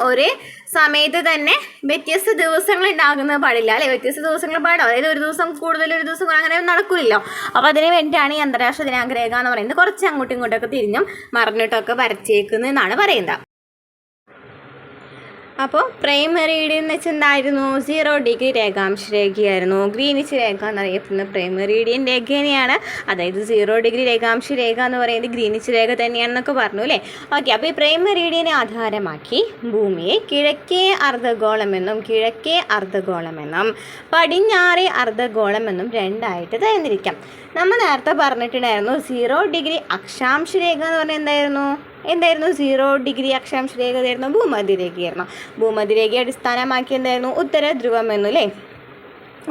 [SPEAKER 1] ഒരേ സമയത്ത് തന്നെ വ്യത്യസ്ത ദിവസങ്ങൾ ഉണ്ടാകുന്നത് പാടില്ല അല്ലേ? വ്യത്യസ്ത ദിവസങ്ങൾ പാടും, അതായത് ഒരു ദിവസം കൂടുതൽ ഒരു ദിവസം അങ്ങനെ നടക്കില്ലല്ലോ. അപ്പോൾ അതിന് വേണ്ടിയിട്ടാണ് ഈ അന്താരാഷ്ട്ര ദിനാങ്ക രേഖ എന്ന് പറയുന്നത് കുറച്ച് അങ്ങോട്ടും ഇങ്ങോട്ടൊക്കെ തിരിഞ്ഞും മറിഞ്ഞിട്ടൊക്കെ വരച്ചേക്കുന്നതെന്നാണ് പറയുന്നത്. അപ്പോൾ പ്രൈം മെറിഡിയൻ എന്ന് വെച്ചാൽ എന്തായിരുന്നു? 0 ഡിഗ്രി രേഖാംശ രേഖയായിരുന്നു. ഗ്രീനിച്ച് രേഖ എന്നറിയപ്പെടുന്ന പ്രൈം മെറിഡിയൻ രേഖ തന്നെയാണ്. അതായത് 0 ഡിഗ്രി രേഖാംശ രേഖ എന്ന് പറയുന്നത് ഗ്രീനിച്ച് രേഖ തന്നെയാണെന്നൊക്കെ പറഞ്ഞു അല്ലേ? ഓക്കെ, അപ്പോൾ ഈ പ്രൈം മെറിഡിയനെ ആധാരമാക്കി ഭൂമിയെ കിഴക്കേ അർദ്ധഗോളമെന്നും കിഴക്കേ അർദ്ധഗോളമെന്നും പടിഞ്ഞാറേ അർദ്ധഗോളമെന്നും രണ്ടായിട്ട് തരംതിരിക്കാം. നമ്മൾ നേരത്തെ പറഞ്ഞിട്ടുണ്ടായിരുന്നു 0 ഡിഗ്രി അക്ഷാംശ രേഖ എന്ന് പറഞ്ഞാൽ എന്തായിരുന്നു 0 ഡിഗ്രി അക്ഷാംശ രേഖ ആയിരുന്നു? ഭൂമധ്യരേഖയായിരുന്നു. ഭൂമധ്യരേഖയെ അടിസ്ഥാനമാക്കി എന്തായിരുന്നു? ഉത്തര ധ്രുവമെന്നും അല്ലേ,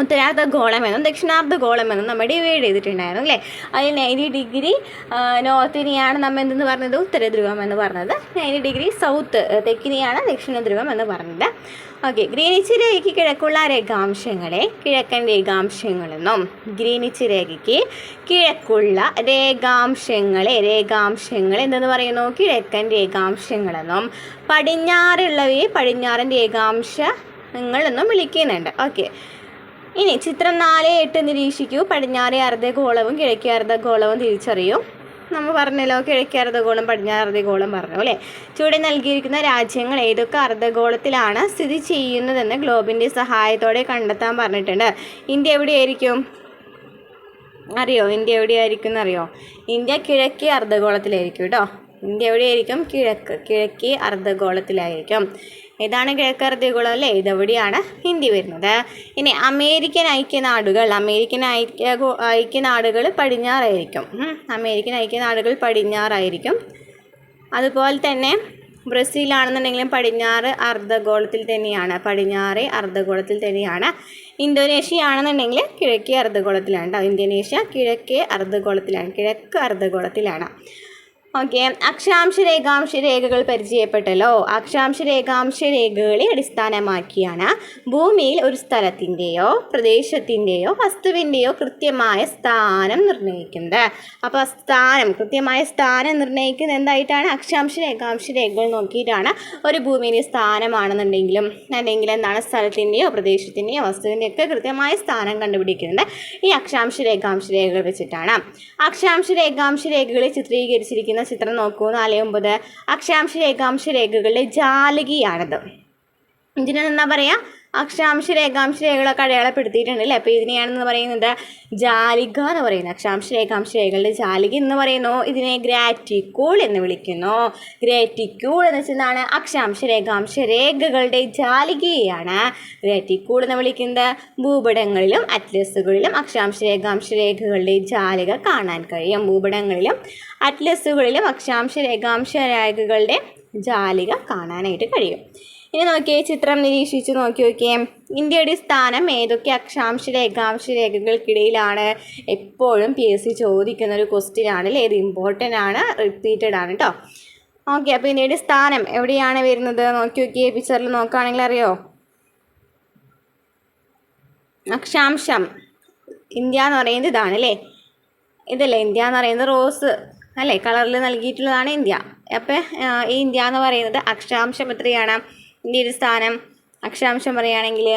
[SPEAKER 1] ഉത്തരാർദ്ധഗോളമെന്നും ദക്ഷിണാർദ്ധഗോളമെന്നും നമ്മൾ ഡിവൈഡ് ചെയ്തിട്ടുണ്ടായിരുന്നു അല്ലേ? അതിൽ 90 ഡിഗ്രി നോർത്തിനെയാണ് നമ്മൾ എന്തെന്ന് പറഞ്ഞത്? ഉത്തര ധ്രുവം എന്ന് പറഞ്ഞത്. 90 ഡിഗ്രി സൗത്ത് തെക്കിനെയാണ് ദക്ഷിണ ധ്രുവം എന്ന് പറഞ്ഞത്. ഓക്കെ, ഗ്രീനിച്ച് രേഖയ്ക്ക് കിഴക്കുള്ള രേഖാംശങ്ങളെ കിഴക്കൻ രേഖാംശങ്ങളെന്നും ഗ്രീനിച്ച് രേഖയ്ക്ക് കിഴക്കുള്ള രേഖാംശങ്ങൾ എന്തെന്ന് പറയുന്നു? കിഴക്കൻ രേഖാംശങ്ങളെന്നും പടിഞ്ഞാറുള്ളവയെ പടിഞ്ഞാറൻ രേഖാംശങ്ങൾ എന്നും വിളിക്കുന്നുണ്ട്. ഓക്കെ, ഇനി ചിത്രം 4.8 നിരീക്ഷിക്കൂ. പടിഞ്ഞാറേ അർദ്ധഗോളവും കിഴക്കേ അർദ്ധഗോളവും തിരിച്ചറിയൂ. നമ്മൾ പറഞ്ഞല്ലോ കിഴക്കേ അർദ്ധഗോളം പടിഞ്ഞാറ് അർദ്ധഗോളം പറഞ്ഞു അല്ലേ? ചുവടെ നൽകിയിരിക്കുന്ന രാജ്യങ്ങൾ ഏതൊക്കെ അർദ്ധഗോളത്തിലാണ് സ്ഥിതി ചെയ്യുന്നതെന്ന് ഗ്ലോബിൻ്റെ സഹായത്തോടെ കണ്ടെത്താൻ പറഞ്ഞിട്ടുണ്ട്. ഇന്ത്യ എവിടെയായിരിക്കും അറിയോ? ഇന്ത്യ എവിടെയായിരിക്കും എന്നറിയോ? ഇന്ത്യ കിഴക്കേ അർദ്ധഗോളത്തിലായിരിക്കും കേട്ടോ. ഇന്ത്യ എവിടെയായിരിക്കും? കിഴക്കേ അർദ്ധഗോളത്തിലായിരിക്കും. ഏതാണ് കിഴക്കേ അർദ്ധഗോളം അല്ലേ? ഇതെവിടെയാണ് ഇന്ത്യ വരുന്നത്. ഇനി അമേരിക്കൻ ഐക്യനാടുകൾ പടിഞ്ഞാറായിരിക്കും. അമേരിക്കൻ ഐക്യനാടുകൾ പടിഞ്ഞാറായിരിക്കും. അതുപോലെ തന്നെ ബ്രസീലാണെന്നുണ്ടെങ്കിലും പടിഞ്ഞാറേ അർദ്ധഗോളത്തിൽ തന്നെയാണ്. ഇന്തോനേഷ്യ ആണെന്നുണ്ടെങ്കിൽ കിഴക്കേ അർദ്ധഗോളത്തിലാണ് കേട്ടോ. ഇന്തോനേഷ്യ കിഴക്ക് അർദ്ധഗോളത്തിലാണ്. ഓക്കെ, അക്ഷാംശ രേഖാംശ രേഖകൾ പരിചയപ്പെട്ടല്ലോ. അക്ഷാംശ രേഖാംശ രേഖകളെ അടിസ്ഥാനമാക്കിയാണ് ഭൂമിയിൽ ഒരു സ്ഥലത്തിൻ്റെയോ പ്രദേശത്തിൻ്റെയോ വസ്തുവിൻ്റെയോ കൃത്യമായ സ്ഥാനം നിർണ്ണയിക്കുന്നത്. അപ്പോൾ കൃത്യമായ സ്ഥാനം നിർണ്ണയിക്കുന്നത് എന്തായിട്ടാണ്? അക്ഷാംശ രേഖാംശ രേഖകൾ നോക്കിയിട്ടാണ് ഒരു ഭൂമിയിലെ സ്ഥാനമാണെന്നുണ്ടെങ്കിലും അല്ലെങ്കിൽ എന്താണ് സ്ഥലത്തിൻ്റെയോ പ്രദേശത്തിൻ്റെയോ വസ്തുവിൻ്റെയോ ഒക്കെ കൃത്യമായ സ്ഥാനം കണ്ടുപിടിക്കുന്നത് ഈ അക്ഷാംശ രേഖാംശ രേഖകൾ വെച്ചിട്ടാണ്. അക്ഷാംശ രേഖാംശ രേഖകളെ ചിത്രീകരിച്ചിരിക്കുന്ന ചിത്രം നോക്കൂ. 4.9 അക്ഷാംശ രേഖാംശ രേഖകളുടെ ജാലകിയാണിത്. ഇതിനെന്താ പറയുക? അക്ഷാംശ രേഖാംശ രേഖകളൊക്കെ അടയാളപ്പെടുത്തിയിട്ടുണ്ട് അല്ലേ? അപ്പോൾ ഇതിനെയാണെന്ന് പറയുന്നത് ജാലിക എന്ന് പറയുന്നത്. അക്ഷാംശ രേഖാംശ രേഖകളുടെ ജാലിക എന്ന് പറയുന്നു. ഇതിനെ ഗ്രാറ്റിക്കൂൾ എന്ന് വിളിക്കുന്നു. ഗ്രാറ്റിക്കൂൾ എന്ന് വെച്ചാൽ അക്ഷാംശ രേഖാംശ രേഖകളുടെ ജാലികയാണ് ഗ്രാറ്റിക്കൂൾ എന്ന് വിളിക്കുന്നത്. ഭൂപടങ്ങളിലും അറ്റ്ലസുകളിലും അക്ഷാംശ രേഖാംശ രേഖകളുടെ ജാലിക കാണാൻ കഴിയും. ഭൂപടങ്ങളിലും അറ്റ്ലസുകളിലും അക്ഷാംശ രേഖാംശ രേഖകളുടെ ജാലിക കാണാനായിട്ട് കഴിയും. ഇനി നോക്കിയേ, ചിത്രം നിരീക്ഷിച്ച് നോക്കിയേ. ഇന്ത്യയുടെ സ്ഥാനം ഏതൊക്കെ അക്ഷാംശ രേഖാംശ രേഖകൾക്കിടയിലാണ്? എപ്പോഴും PSC ചോദിക്കുന്ന ഒരു ക്വസ്റ്റ്യൻ ആണ് അല്ലേ? ഇത് ഇമ്പോർട്ടൻ്റ് ആണ്, റിപ്പീറ്റഡ് ആണ് കേട്ടോ. ഓക്കെ, അപ്പോൾ ഇന്ത്യയുടെ സ്ഥാനം എവിടെയാണ് വരുന്നത്? നോക്കിയേ, പിക്ചറിൽ നോക്കുകയാണെങ്കിൽ അറിയോ? അക്ഷാംശം ഇന്ത്യ എന്ന് പറയുന്നത് ഇതാണ് അല്ലേ? ഇതല്ലേ ഇന്ത്യ എന്ന് പറയുന്നത്? റോസ് അല്ലേ കളറിൽ നൽകിയിട്ടുള്ളതാണ് ഇന്ത്യ. അപ്പോൾ ഈ ഇന്ത്യ എന്ന് പറയുന്നത് അക്ഷാംശം എത്രയാണ്? ഇന്ത്യയുടെ സ്ഥാനം അക്ഷാംശം പറയുകയാണെങ്കിൽ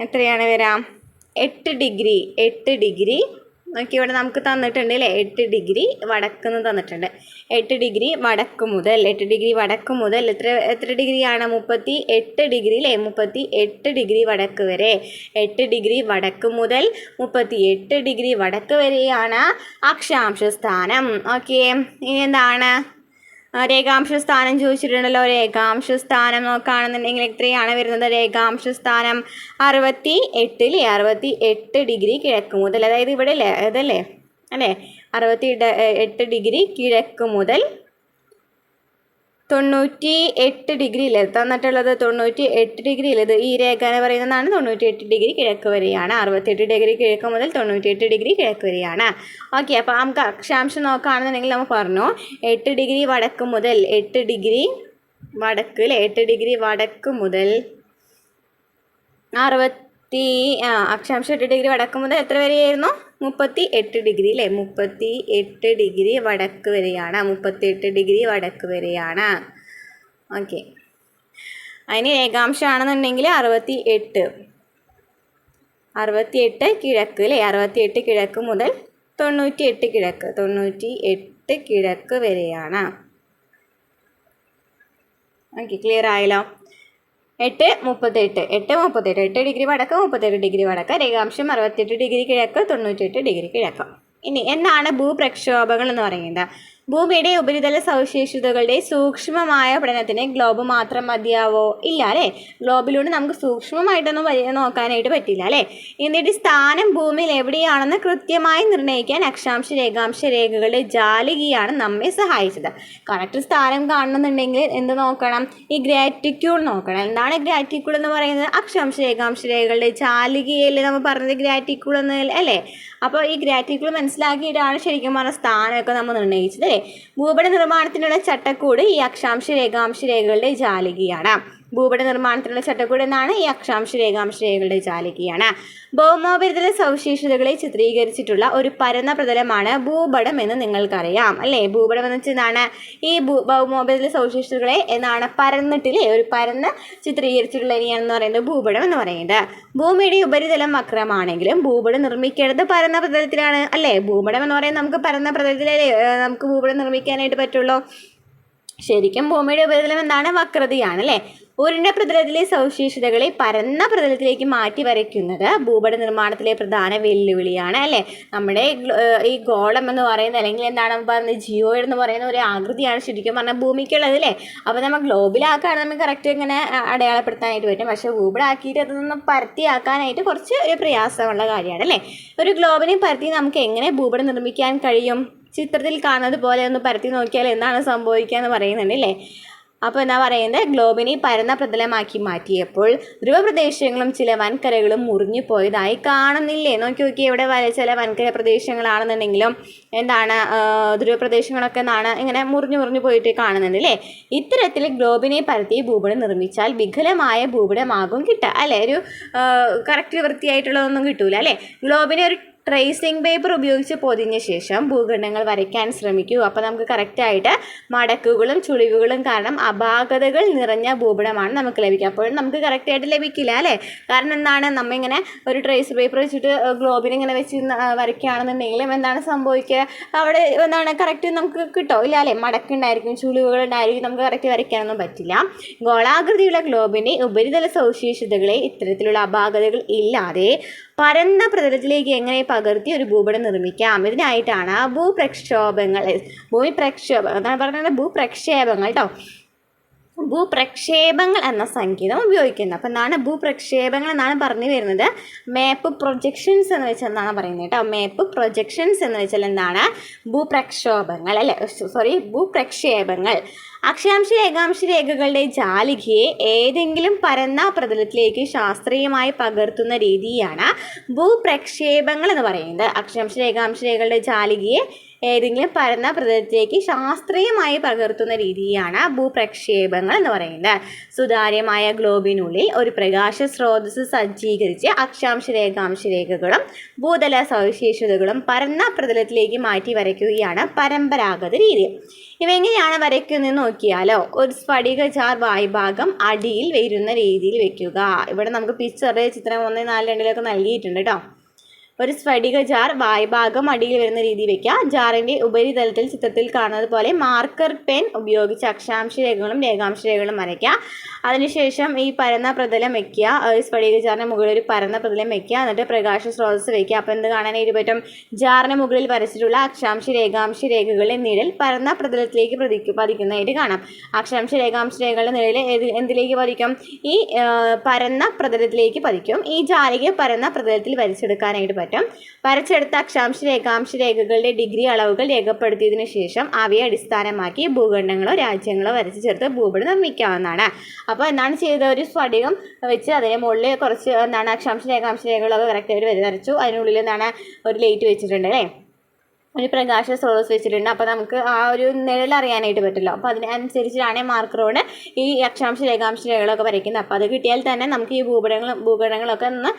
[SPEAKER 1] എത്രയാണ് വരാം? 8 ഡിഗ്രി. നോക്കി ഇവിടെ നമുക്ക് തന്നിട്ടുണ്ട് അല്ലേ? 8 ഡിഗ്രി വടക്കുന്ന് തന്നിട്ടുണ്ട്. 8 ഡിഗ്രി വടക്ക് മുതൽ എത്ര ഡിഗ്രിയാണ്? 38 ഡിഗ്രി അല്ലേ? 38 ഡിഗ്രി വടക്ക് വരെ. 8 ഡിഗ്രി വടക്ക് മുതൽ 38 ഡിഗ്രി വടക്ക് വരെയാണ് അക്ഷാംശ സ്ഥാനം. ഓക്കെ, ഇനി എന്താണ്? രേഖാംശ സ്ഥാനം ചോദിച്ചിട്ടുണ്ടല്ലോ. രേഖാംശ സ്ഥാനം നോക്കുകയാണെന്നുണ്ടെങ്കിൽ എത്രയാണ് വരുന്നത്? രേഖാംശ സ്ഥാനം 68 ഡിഗ്രി കിഴക്ക് മുതൽ, അതായത് ഇവിടെ അല്ലേ ഇതല്ലേ അല്ലേ 68 ഡിഗ്രി കിഴക്ക് മുതൽ 98 ഡിഗ്രി അല്ലേ തന്നിട്ടുള്ളത്? 98 ഡിഗ്രി അല്ലേ ഈ രേഖ എന്ന് പറയുന്നതാണ്? 98 ഡിഗ്രി കിഴക്ക് വരെയാണ്. 68 ഡിഗ്രി കിഴക്ക് മുതൽ 98 ഡിഗ്രി കിഴക്ക് വരെയാണ്. ഓക്കെ, അപ്പോൾ നമുക്ക് അക്ഷാംശം നോക്കുകയാണെന്നുണ്ടെങ്കിൽ നമ്മൾ പറഞ്ഞു 8 ഡിഗ്രി വടക്ക് മുതൽ 8 ഡിഗ്രി വടക്ക് മുതൽ അക്ഷാംശം 8 ഡിഗ്രി വടക്ക് മുതൽ എത്ര വരെയായിരുന്നു? 38 ഡിഗ്രി അല്ലേ? 38 ഡിഗ്രി വടക്ക് വരെയാണ്. 38 ഡിഗ്രി വടക്ക് വരെയാണ്. ഓക്കെ, അതിന് രേഖാംശമാണെന്നുണ്ടെങ്കിൽ 68 കിഴക്ക് അല്ലേ, 68 കിഴക്ക് മുതൽ 98 കിഴക്ക് വരെയാണ്. ഓക്കെ, ക്ലിയർ ആയല്ലോ. 8 ഡിഗ്രി വടക്ക് 38 ഡിഗ്രി വടക്ക്, രേഖാംശം 68 ഡിഗ്രി കിഴക്ക് 98 ഡിഗ്രി കിഴക്ക്. ഇനി എന്താണ് ഭൂപ്രക്ഷോഭങ്ങൾ എന്ന് പറയുന്നത്? ഭൂമിയുടെ ഉപരിതല സവിശേഷതകളുടെ സൂക്ഷ്മമായ പഠനത്തിന് ഗ്ലോബ് മാത്രം മതിയാവോ? ഇല്ല അല്ലേ, ഗ്ലോബിലൂടെ നമുക്ക് സൂക്ഷ്മമായിട്ടൊന്നും നോക്കാനായിട്ട് പറ്റില്ല അല്ലേ. എന്നിട്ട് സ്ഥാനം ഭൂമിയിൽ എവിടെയാണെന്ന് കൃത്യമായി നിർണ്ണയിക്കാൻ അക്ഷാംശ രേഖാംശ രേഖകളുടെ ജാലികയാണ് നമ്മെ സഹായിച്ചത്. കറക്റ്റ് സ്ഥാനം കാണണമെന്നുണ്ടെങ്കിൽ എന്ത് നോക്കണം? ഈ ഗ്രാറ്റിക്യൂൾ നോക്കണം. എന്താണ് ഗ്രാറ്റിക്യൂൾ എന്ന് പറയുന്നത്? അക്ഷാംശ രേഖാംശ രേഖകളുടെ ജാലികയല്ലേ നമ്മൾ പറഞ്ഞത് ഗ്രാറ്റിക്യൂൾ എന്ന് അല്ലേ. അപ്പോൾ ഈ ഗ്രാറ്റിക്യൂൾ മനസ്സിലാക്കിയിട്ടാണ് ശരിക്കും പറഞ്ഞ സ്ഥാനമൊക്കെ നമ്മൾ നിർണ്ണയിച്ചത്. ഭൂപട നിർമ്മാണത്തിനുള്ള ചട്ടക്കൂട് ഈ അക്ഷാംശ രേഖാംശ രേഖകളുടെ ജാലികയാണ്. ഭൂപട നിർമ്മാണത്തിനുള്ള ചട്ടക്കൂട് എന്നാണ്? ഈ അക്ഷാംശ രേഖാംശ രേഖകളുടെ ജാലികയാണ്. ഭൗമോപരിതല സവിശേഷതകളെ ചിത്രീകരിച്ചിട്ടുള്ള ഒരു പരന്ന പ്രതലമാണ് ഭൂപടം എന്ന് നിങ്ങൾക്കറിയാം അല്ലേ. ഭൂപടം എന്ന് വെച്ചാൽ ഈ ഭൗമോപരിതല സവിശേഷതകളെ എന്നാണ് പരന്നിട്ടില്ലേ, ഒരു പരന്ന് ചിത്രീകരിച്ചിട്ടുള്ള ഇനിയാണെന്ന് പറയുന്നത് ഭൂപടം എന്ന് പറയുന്നത്. ഭൂമിയുടെ ഉപരിതലം വക്രമാണെങ്കിലും ഭൂപടം നിർമ്മിക്കേണ്ടത് പരന്ന പ്രതലത്തിലാണ് അല്ലേ. ഭൂപടം എന്ന് പറയുന്നത് നമുക്ക് പരന്ന പ്രതലത്തിലല്ലേ നമുക്ക് ഭൂപടം നിർമ്മിക്കാനായിട്ട് പറ്റുള്ളൂ. ശരിക്കും ഭൂമിയുടെ ഉപരിതലം എന്താണ്? വക്രതയാണ് അല്ലേ. ഉരുണ്ട പ്രതലത്തിലെ സവിശേഷതകളെ പരന്ന പ്രതലത്തിലേക്ക് മാറ്റി വരയ്ക്കുന്നത് ഭൂപട നിർമ്മാണത്തിലെ പ്രധാന വെല്ലുവിളിയാണ് അല്ലേ. നമ്മുടെ ഈ ഗോളം എന്ന് പറയുന്നത്, അല്ലെങ്കിൽ എന്താണ് പറയുന്നത്, ജിയോയിഡ് എന്ന് പറയുന്ന ഒരു ആകൃതിയാണ് ശരിക്കും പറഞ്ഞാൽ ഭൂമിക്കുള്ളത് അല്ലേ. അപ്പോൾ നമ്മൾ ഗ്ലോബിലാക്കുകയാണെങ്കിൽ നമുക്ക് കറക്റ്റ് ഇങ്ങനെ അടയാളപ്പെടുത്താനായിട്ട് പറ്റും. പക്ഷേ ഭൂപടാക്കിയിട്ട് അതൊന്നും പരത്തിയാക്കാനായിട്ട് കുറച്ച് ഒരു പ്രയാസമുള്ള കാര്യമാണ് അല്ലേ. ഒരു ഗ്ലോബിനെ പരത്തി നമുക്ക് എങ്ങനെ ഭൂപടം നിർമ്മിക്കാൻ കഴിയും? ചിത്രത്തിൽ കാണുന്നത് പോലെ ഒന്ന് പരത്തി നോക്കിയാൽ എന്താണ് സംഭവിക്കുക എന്ന് പറയുന്നുണ്ട് അല്ലേ. അപ്പോൾ എന്താ പറയുന്നത്? ഗ്ലോബിനെ പരന്ന പ്രതലമാക്കി മാറ്റിയപ്പോൾ ധ്രുവപ്രദേശങ്ങളും ചില വൻകരകളും മുറിഞ്ഞു പോയതായി കാണുന്നില്ലേ? നോക്കി ഇവിടെ ചില വൻകര പ്രദേശങ്ങളാണെന്നുണ്ടെങ്കിലും എന്താണ് ധ്രുവപ്രദേശങ്ങളൊക്കെ എന്താണ് ഇങ്ങനെ മുറിഞ്ഞു പോയിട്ട് കാണുന്നുണ്ട് അല്ലേ. ഇത്തരത്തിൽ ഗ്ലോബിനെ പരത്തി ഭൂപടം നിർമ്മിച്ചാൽ വികലമായ ഭൂപടമാകും കിട്ടുക അല്ലേ. ഒരു കറക്റ്റ് വൃത്തിയായിട്ടുള്ളതൊന്നും കിട്ടൂല അല്ലേ. ഗ്ലോബിനെ ഒരു ട്രേസിംഗ് പേപ്പർ ഉപയോഗിച്ച് പൊതിഞ്ഞ ശേഷം ഭൂഖണ്ഡങ്ങൾ വരയ്ക്കാൻ ശ്രമിക്കൂ. അപ്പോൾ നമുക്ക് കറക്റ്റായിട്ട് മടക്കുകളും ചുളിവുകളും കാരണം അപാകതകൾ നിറഞ്ഞ ഭൂപടമാണ് നമുക്ക് ലഭിക്കുക. അപ്പോഴും നമുക്ക് കറക്റ്റായിട്ട് ലഭിക്കില്ല അല്ലേ. കാരണം എന്താണ്, നമ്മളിങ്ങനെ ഒരു ട്രേസ് പേപ്പർ വെച്ചിട്ട് ഗ്ലോബിനെ ഇങ്ങനെ വെച്ച് വരയ്ക്കുകയാണെന്നുണ്ടെങ്കിലും എന്താണ് സംഭവിക്കുക? അവിടെ എന്താണ് കറക്റ്റ് നമുക്ക് കിട്ടോ ഇല്ല അല്ലേ. മടക്കുണ്ടായിരിക്കും, ചുളിവുകളുണ്ടായിരിക്കും, നമുക്ക് കറക്റ്റ് വരയ്ക്കാനൊന്നും പറ്റില്ല. ഗോളാകൃതിയുള്ള ഗ്ലോബിൻ്റെ ഉപരിതല സവിശേഷതകളെ ഇത്തരത്തിലുള്ള അപാകതകൾ ഇല്ലാതെ പരന്ന പ്രതലത്തിലേക്ക് എങ്ങനെ പകർത്തി ഒരു ഭൂപടം നിർമ്മിക്കാം? ഇതിനായിട്ടാണ് ഭൂപ്രക്ഷോഭങ്ങൾ എന്നാണ് പറയുന്നത് ഭൂപ്രക്ഷേപങ്ങൾ കേട്ടോ. ഭൂപ്രക്ഷേപങ്ങൾ എന്ന സംഗീതം ഉപയോഗിക്കുന്നത്. അപ്പം എന്താണ് ഭൂപ്രക്ഷേപങ്ങൾ എന്നാണ് പറഞ്ഞു വരുന്നത്. മാപ്പ് പ്രൊജക്ഷൻസ് എന്ന് വെച്ചാൽ എന്താണ് പറയുന്നത് കേട്ടോ. മാപ്പ് പ്രൊജക്ഷൻസ് എന്ന് വെച്ചാൽ എന്താണ്? ഭൂപ്രക്ഷോഭങ്ങൾ അല്ലേ, ഭൂപ്രക്ഷേപങ്ങൾ. അക്ഷാംശ രേഖാംശ രേഖകളുടെ ജാലികയെ ഏതെങ്കിലും പരന്ന പ്രതലത്തിലേക്ക് ശാസ്ത്രീയമായി പകർത്തുന്ന രീതിയാണ് ഭൂപ്രക്ഷേപങ്ങൾ എന്ന് പറയുന്നത്. അക്ഷാംശ രേഖാംശ രേഖകളുടെ ജാലികയെ ഏതെങ്കിലും പരന്ന പ്രതലത്തിലേക്ക് ശാസ്ത്രീയമായി പകർത്തുന്ന രീതിയാണ് ഭൂപ്രക്ഷേപങ്ങൾ എന്ന് പറയുന്നത്. സുതാര്യമായ ഗ്ലോബിനുള്ളിൽ ഒരു പ്രകാശ സ്രോതസ് സജ്ജീകരിച്ച് അക്ഷാംശ രേഖാംശ രേഖകളും ഭൂതല സവിശേഷതകളും പരന്ന പ്രതലത്തിലേക്ക് മാറ്റി വരയ്ക്കുകയാണ് പരമ്പരാഗത രീതി. ഇവയെങ്ങനെയാണ് വരയ്ക്കുന്നതെന്ന് നോക്കിയാലോ. ഒരു സ്ഫടിക ജാർ വായ്ഭാഗം അടിയിൽ വരുന്ന രീതിയിൽ വെക്കുക. ഇവിടെ നമുക്ക് പിക്ചറിൽ ചിത്രം 1.4.2 നൽകിയിട്ടുണ്ട് കേട്ടോ. ഒരു സ്ഫടിക ജാർ വായ്ഭാഗം അടിയിൽ വരുന്ന രീതിയിൽ വയ്ക്കുക. ജാറിൻ്റെ ഉപരിതലത്തിൽ ചിത്രത്തിൽ കാണുന്നത് പോലെ മാർക്കർ പെൻ ഉപയോഗിച്ച് അക്ഷാംശ രേഖകളും രേഖാംശ രേഖകളും വരയ്ക്കുക. അതിനുശേഷം ഈ പരന്ന പ്രതലം വയ്ക്കുക. സ്ഫടിക ജാറിന് മുകളിൽ ഒരു പരന്ന പ്രതലം വയ്ക്കുക. എന്നിട്ട് പ്രകാശ സ്രോതസ് വയ്ക്കുക. അപ്പോൾ എന്ത് കാണാനായിട്ട് പറ്റും? ജാറിന് മുകളിൽ വരച്ചിട്ടുള്ള അക്ഷാംശ രേഖാംശ രേഖകളുടെ നിഴൽ പരന്ന പ്രതലത്തിലേക്ക് പതിക്കുന്നതായിട്ട് കാണാം. അക്ഷാംശ രേഖാംശ രേഖകളുടെ നിഴൽ എന്തിലേക്ക് പതിക്കും? ഈ പരന്ന പ്രതലത്തിലേക്ക് പതിക്കും. ഈ ജാലിക പരന്ന പ്രതലത്തിൽ വരച്ചെടുക്കാനായിട്ട് പറ്റും. വരച്ചെടുത്ത അക്ഷാംശ രേഖാംശ രേഖകളുടെ ഡിഗ്രി അളവുകൾ രേഖപ്പെടുത്തിയതിനു ശേഷം അവയെ അടിസ്ഥാനമാക്കി ഭൂഖണ്ഡങ്ങളോ രാജ്യങ്ങളോ വരച്ചു ചേർത്ത് ഭൂപടം നിർമ്മിക്കാവുന്നതാണ്. അപ്പോൾ എന്താണ് ചെയ്തത്? ഒരു സ്ഫടികം വെച്ച് അതിന് മുകളിൽ കുറച്ച് എന്താണ് അക്ഷാംശ രേഖാംശ രേഖകളൊക്കെ കറക്റ്റായിട്ട് വരച്ചു. അതിനുള്ളിൽ എന്താണ് ഒരു ലൈറ്റ് വെച്ചിട്ടുണ്ട് അല്ലേ, ഒരു പ്രകാശ സ്രോതസ് വെച്ചിട്ടുണ്ട്. അപ്പോൾ നമുക്ക് ആ ഒരു നിഴൽ അറിയാനായിട്ട് പറ്റില്ല. അപ്പോൾ അതിനനുസരിച്ചിട്ടാണ് മാർക്കറോട് ഈ അക്ഷാംശ രേഖാംശ രേഖകളൊക്കെ വരയ്ക്കുന്നത്. അപ്പോൾ അത് കിട്ടിയാൽ തന്നെ നമുക്ക് ഈ ഭൂപടങ്ങളൊക്കെ ഒന്ന്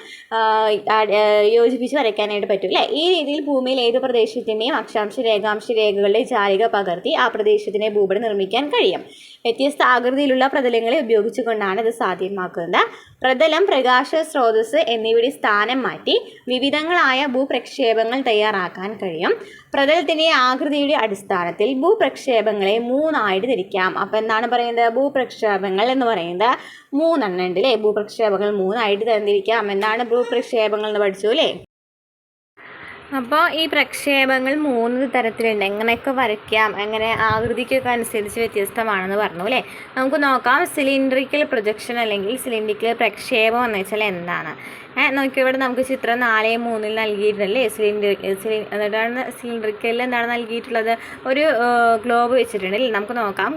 [SPEAKER 1] യോജിപ്പിച്ച് വരയ്ക്കാനായിട്ട് പറ്റും അല്ലേ. ഈ രീതിയിൽ ഭൂമിയിൽ ഏത് പ്രദേശത്തിൻ്റെയും അക്ഷാംശ രേഖാംശ രേഖകളുടെ ജാലിക പകർത്തി ആ പ്രദേശത്തിനെ ഭൂപടം നിർമ്മിക്കാൻ കഴിയും. വ്യത്യസ്ത ആകൃതിയിലുള്ള പ്രതലങ്ങളെ ഉപയോഗിച്ചുകൊണ്ടാണ് ഇത് സാധ്യമാക്കുന്നത്. പ്രതലം, പ്രകാശ സ്രോതസ് എന്നിവയുടെ സ്ഥാനം മാറ്റി വിവിധങ്ങളായ ഭൂപ്രക്ഷേപങ്ങൾ തയ്യാറാക്കാൻ കഴിയും. പ്രതലത്തിൻ്റെ ആകൃതിയുടെ അടിസ്ഥാനത്തിൽ ഭൂപ്രക്ഷേപങ്ങളെ മൂന്നായിട്ട് തിരിക്കാം. അപ്പോൾ എന്താണ് പറയുന്നത്? ഭൂപ്രക്ഷേപങ്ങൾ എന്ന് പറയുന്നത് മൂന്നെണ്ണം ഉണ്ട് അല്ലേ? ഭൂപ്രക്ഷേപങ്ങൾ മൂന്നായിട്ട് തരംതിരിക്കാം. എന്താണ് ഭൂപ്രക്ഷേപങ്ങൾ എന്ന് പഠിച്ചു അല്ലേ? അപ്പോൾ ഈ പ്രക്ഷേപങ്ങൾ 3 തരത്തിലുണ്ട്. എങ്ങനെയൊക്കെ വരയ്ക്കാം, എങ്ങനെ ആകൃതിക്കൊക്കെ അനുസരിച്ച് വ്യത്യസ്തമാണെന്ന് പറഞ്ഞു അല്ലേ? നമുക്ക് നോക്കാം. സിലിണ്ടറിക്കൽ പ്രൊജക്ഷൻ അല്ലെങ്കിൽ സിലിണ്ടറിക്കൽ പ്രക്ഷേപം എന്ന് വെച്ചാൽ എന്താണ്? നോക്കിയാൽ ഇവിടെ നമുക്ക് ചിത്രം 4.3 നൽകിയിട്ടുണ്ടല്ലേ? എന്നിട്ടാണ് സിലിണ്ടറിക്കലിൽ എന്താണ് നൽകിയിട്ടുള്ളത്? ഒരു ഗ്ലോബ് വെച്ചിട്ടുണ്ടല്ലേ? നമുക്ക് നോക്കാം,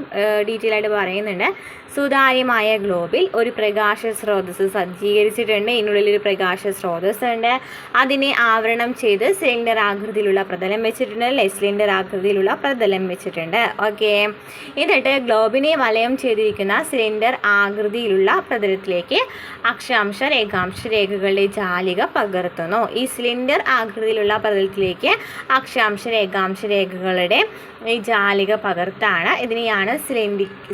[SPEAKER 1] ഡീറ്റെയിൽ ആയിട്ട് പറയുന്നുണ്ട്. സുതാര്യമായ ഗ്ലോബിൽ ഒരു പ്രകാശ സ്രോതസ് സജ്ജീകരിച്ചിട്ടുണ്ട്. ഇതിനുള്ളിൽ ഒരു പ്രകാശ സ്രോതസ് ഉണ്ട്. അതിനെ ആവരണം ചെയ്ത് സിലിണ്ടർ ആകൃതിയിലുള്ള പ്രതലം വെച്ചിട്ടുണ്ട് അല്ലേ? സിലിണ്ടർ ആകൃതിയിലുള്ള പ്രതലം വെച്ചിട്ടുണ്ട്. ഓക്കെ. എന്നിട്ട് ഗ്ലോബിനെ വലയം ചെയ്തിരിക്കുന്ന സിലിണ്ടർ ആകൃതിയിലുള്ള പ്രതലത്തിലേക്ക് അക്ഷാംശ രേഖാംശ രേഖകളുടെ ജാലിക പകർത്തുന്നു. ഈ സിലിണ്ടർ ആകൃതിയിലുള്ള പ്രതലത്തിലേക്ക് അക്ഷാംശ രേഖാംശ രേഖകളുടെ ഈ ജാലിക പകർത്താണ്. ഇതിനെയാണ്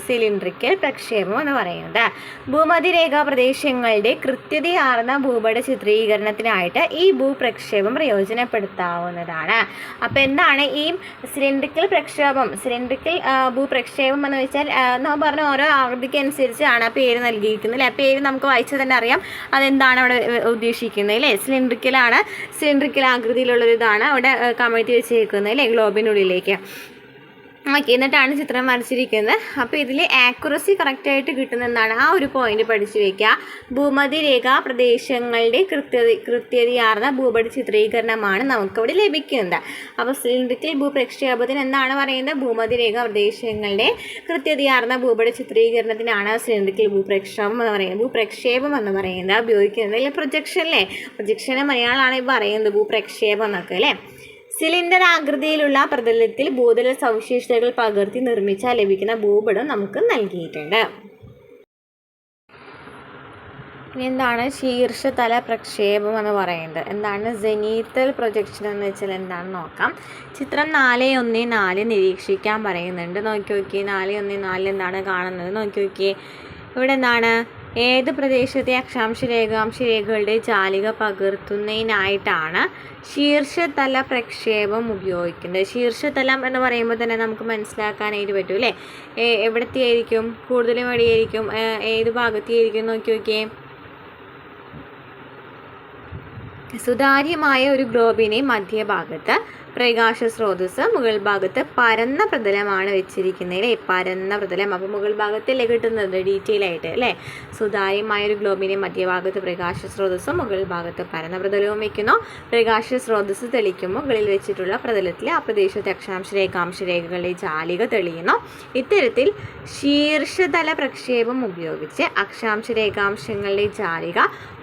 [SPEAKER 1] സിലിണ്ടറിക്കൽ പ്രക്ഷേപം എന്ന് പറയുന്നത്. ഭൂമധ്യരേഖാ പ്രദേശങ്ങളുടെ കൃത്യതയാർന്ന ഭൂപട ചിത്രീകരണത്തിനായിട്ട് ഈ ഭൂപ്രക്ഷേപം പ്രയോജനപ്പെടുത്താവുന്നതാണ്. അപ്പോൾ എന്താണ് ഈ സിലിണ്ടറിക്കൽ പ്രക്ഷേപം? സിലിണ്ടറിക്കൽ ഭൂപ്രക്ഷേപം എന്ന് വെച്ചാൽ നമ്മൾ പറഞ്ഞ ഓരോ ആകൃതിക്ക് അനുസരിച്ചാണ് പേര് നൽകിയിരിക്കുന്നത് അല്ലേ? പേര് നമുക്ക് വായിച്ചാൽ തന്നെ അറിയാം അതെന്താണ് അവിടെ ഉദ്ദേശിക്കുന്നത് അല്ലേ? സിലിണ്ടറിക്കലാണ്, സിലിണ്ടറിക്കൽ ആകൃതിയിലുള്ളൊരു ഇതാണ് അവിടെ കമഴ്ത്തി വെച്ചേക്കുന്നത് അല്ലേ? ഗ്ലോബിനുള്ളിലേക്ക്. ഓക്കെ. എന്നിട്ടാണ് ചിത്രം വരച്ചിരിക്കുന്നത്. അപ്പോൾ ഇതിൽ ആക്യുറസി കറക്റ്റായിട്ട് കിട്ടുന്നതാണ്. ആ ഒരു പോയിന്റ് പഠിച്ചു വയ്ക്കുക. ഭൂമധ്യരേഖാ പ്രദേശങ്ങളുടെ കൃത്യതയാർന്ന ഭൂപട ചിത്രീകരണമാണ് നമുക്കവിടെ ലഭിക്കുന്നത്. അപ്പോൾ സിലിണ്ടറിക്കൽ ഭൂപ്രക്ഷേപത്തിന് എന്താണ് പറയുന്നത്? ഭൂമധ്യരേഖാ പ്രദേശങ്ങളുടെ കൃത്യതയാർന്ന ഭൂപട ചിത്രീകരണത്തിനാണ് സിലിണ്ടറിക്കൽ ഭൂപ്രക്ഷേപം എന്ന് പറയുന്നത് ഉപയോഗിക്കുന്നത്. അല്ലെങ്കിൽ പ്രൊജക്ഷൻ അല്ലേ? പ്രൊജക്ഷന് മലയാളമാണ് ഈ പറയുന്നത് ഭൂപ്രക്ഷേപം എന്നൊക്കെ അല്ലേ? സിലിണ്ടർ ആകൃതിയിലുള്ള പ്രതലത്തിൽ ഭൂതല സവിശേഷതകൾ പകർത്തി നിർമ്മിച്ചാൽ ലഭിക്കുന്ന ഭൂപടം നമുക്ക് നൽകിയിട്ടുണ്ട്. ഇനി എന്താണ് ശീർഷതല പ്രക്ഷേപം എന്ന് പറയുന്നത്? എന്താണ് ജെനീത്തൽ പ്രൊജക്ഷൻ എന്ന് വെച്ചാൽ എന്താണെന്ന് നോക്കാം. ചിത്രം 4.1.4 നിരീക്ഷിക്കാൻ പറയുന്നുണ്ട്. നോക്കി നോക്കിയേ. 4.1.4 എന്താണ് കാണുന്നത്? നോക്കി നോക്കിയേ. ഇവിടെ എന്താണ്? ഏത് പ്രദേശത്തെ അക്ഷാംശ രേഖാംശ രേഖകളുടെ ജാലിക പകർത്തുന്നതിനായിട്ടാണ് ശീർഷതല പ്രക്ഷേപം ഉപയോഗിക്കുന്നത്. ശീർഷതലം എന്ന് പറയുമ്പോൾ തന്നെ നമുക്ക് മനസ്സിലാക്കാനായിട്ട് പറ്റും അല്ലേ? എവിടത്തെയായിരിക്കും? കൂടുതലും എവിടെയായിരിക്കും? ഏത് ഭാഗത്തെയായിരിക്കും? നോക്കി നോക്കിയേ. സുതാര്യമായ ഒരു ഗ്ലോബിനെ മധ്യഭാഗത്ത് പ്രകാശ സ്രോതസ്, മുകൾ ഭാഗത്ത് പരന്ന പ്രതലമാണ് വെച്ചിരിക്കുന്നത് അല്ലേ? പരന്ന പ്രതലം. അപ്പോൾ മുകൾ ഭാഗത്തല്ലേ കിട്ടുന്നത് ഡീറ്റെയിൽ ആയിട്ട് അല്ലേ? സുതാര്യമായൊരു ഗ്ലോബിനെ മധ്യഭാഗത്ത് പ്രകാശ സ്രോതസ്സും മുകൾ ഭാഗത്ത് പരന്ന പ്രതലവും വയ്ക്കുന്നു. പ്രകാശ സ്രോതസ് തെളിക്കുമ്പോൾ മുകളിൽ വെച്ചിട്ടുള്ള പ്രതലത്തിൽ ആ പ്രദേശത്തെ അക്ഷാംശ രേഖാംശ രേഖകളുടെ ജാലിക തെളിയുന്നു. ഇത്തരത്തിൽ ശീർഷതല പ്രക്ഷേപം ഉപയോഗിച്ച് അക്ഷാംശ രേഖാംശങ്ങളുടെ ജാലിക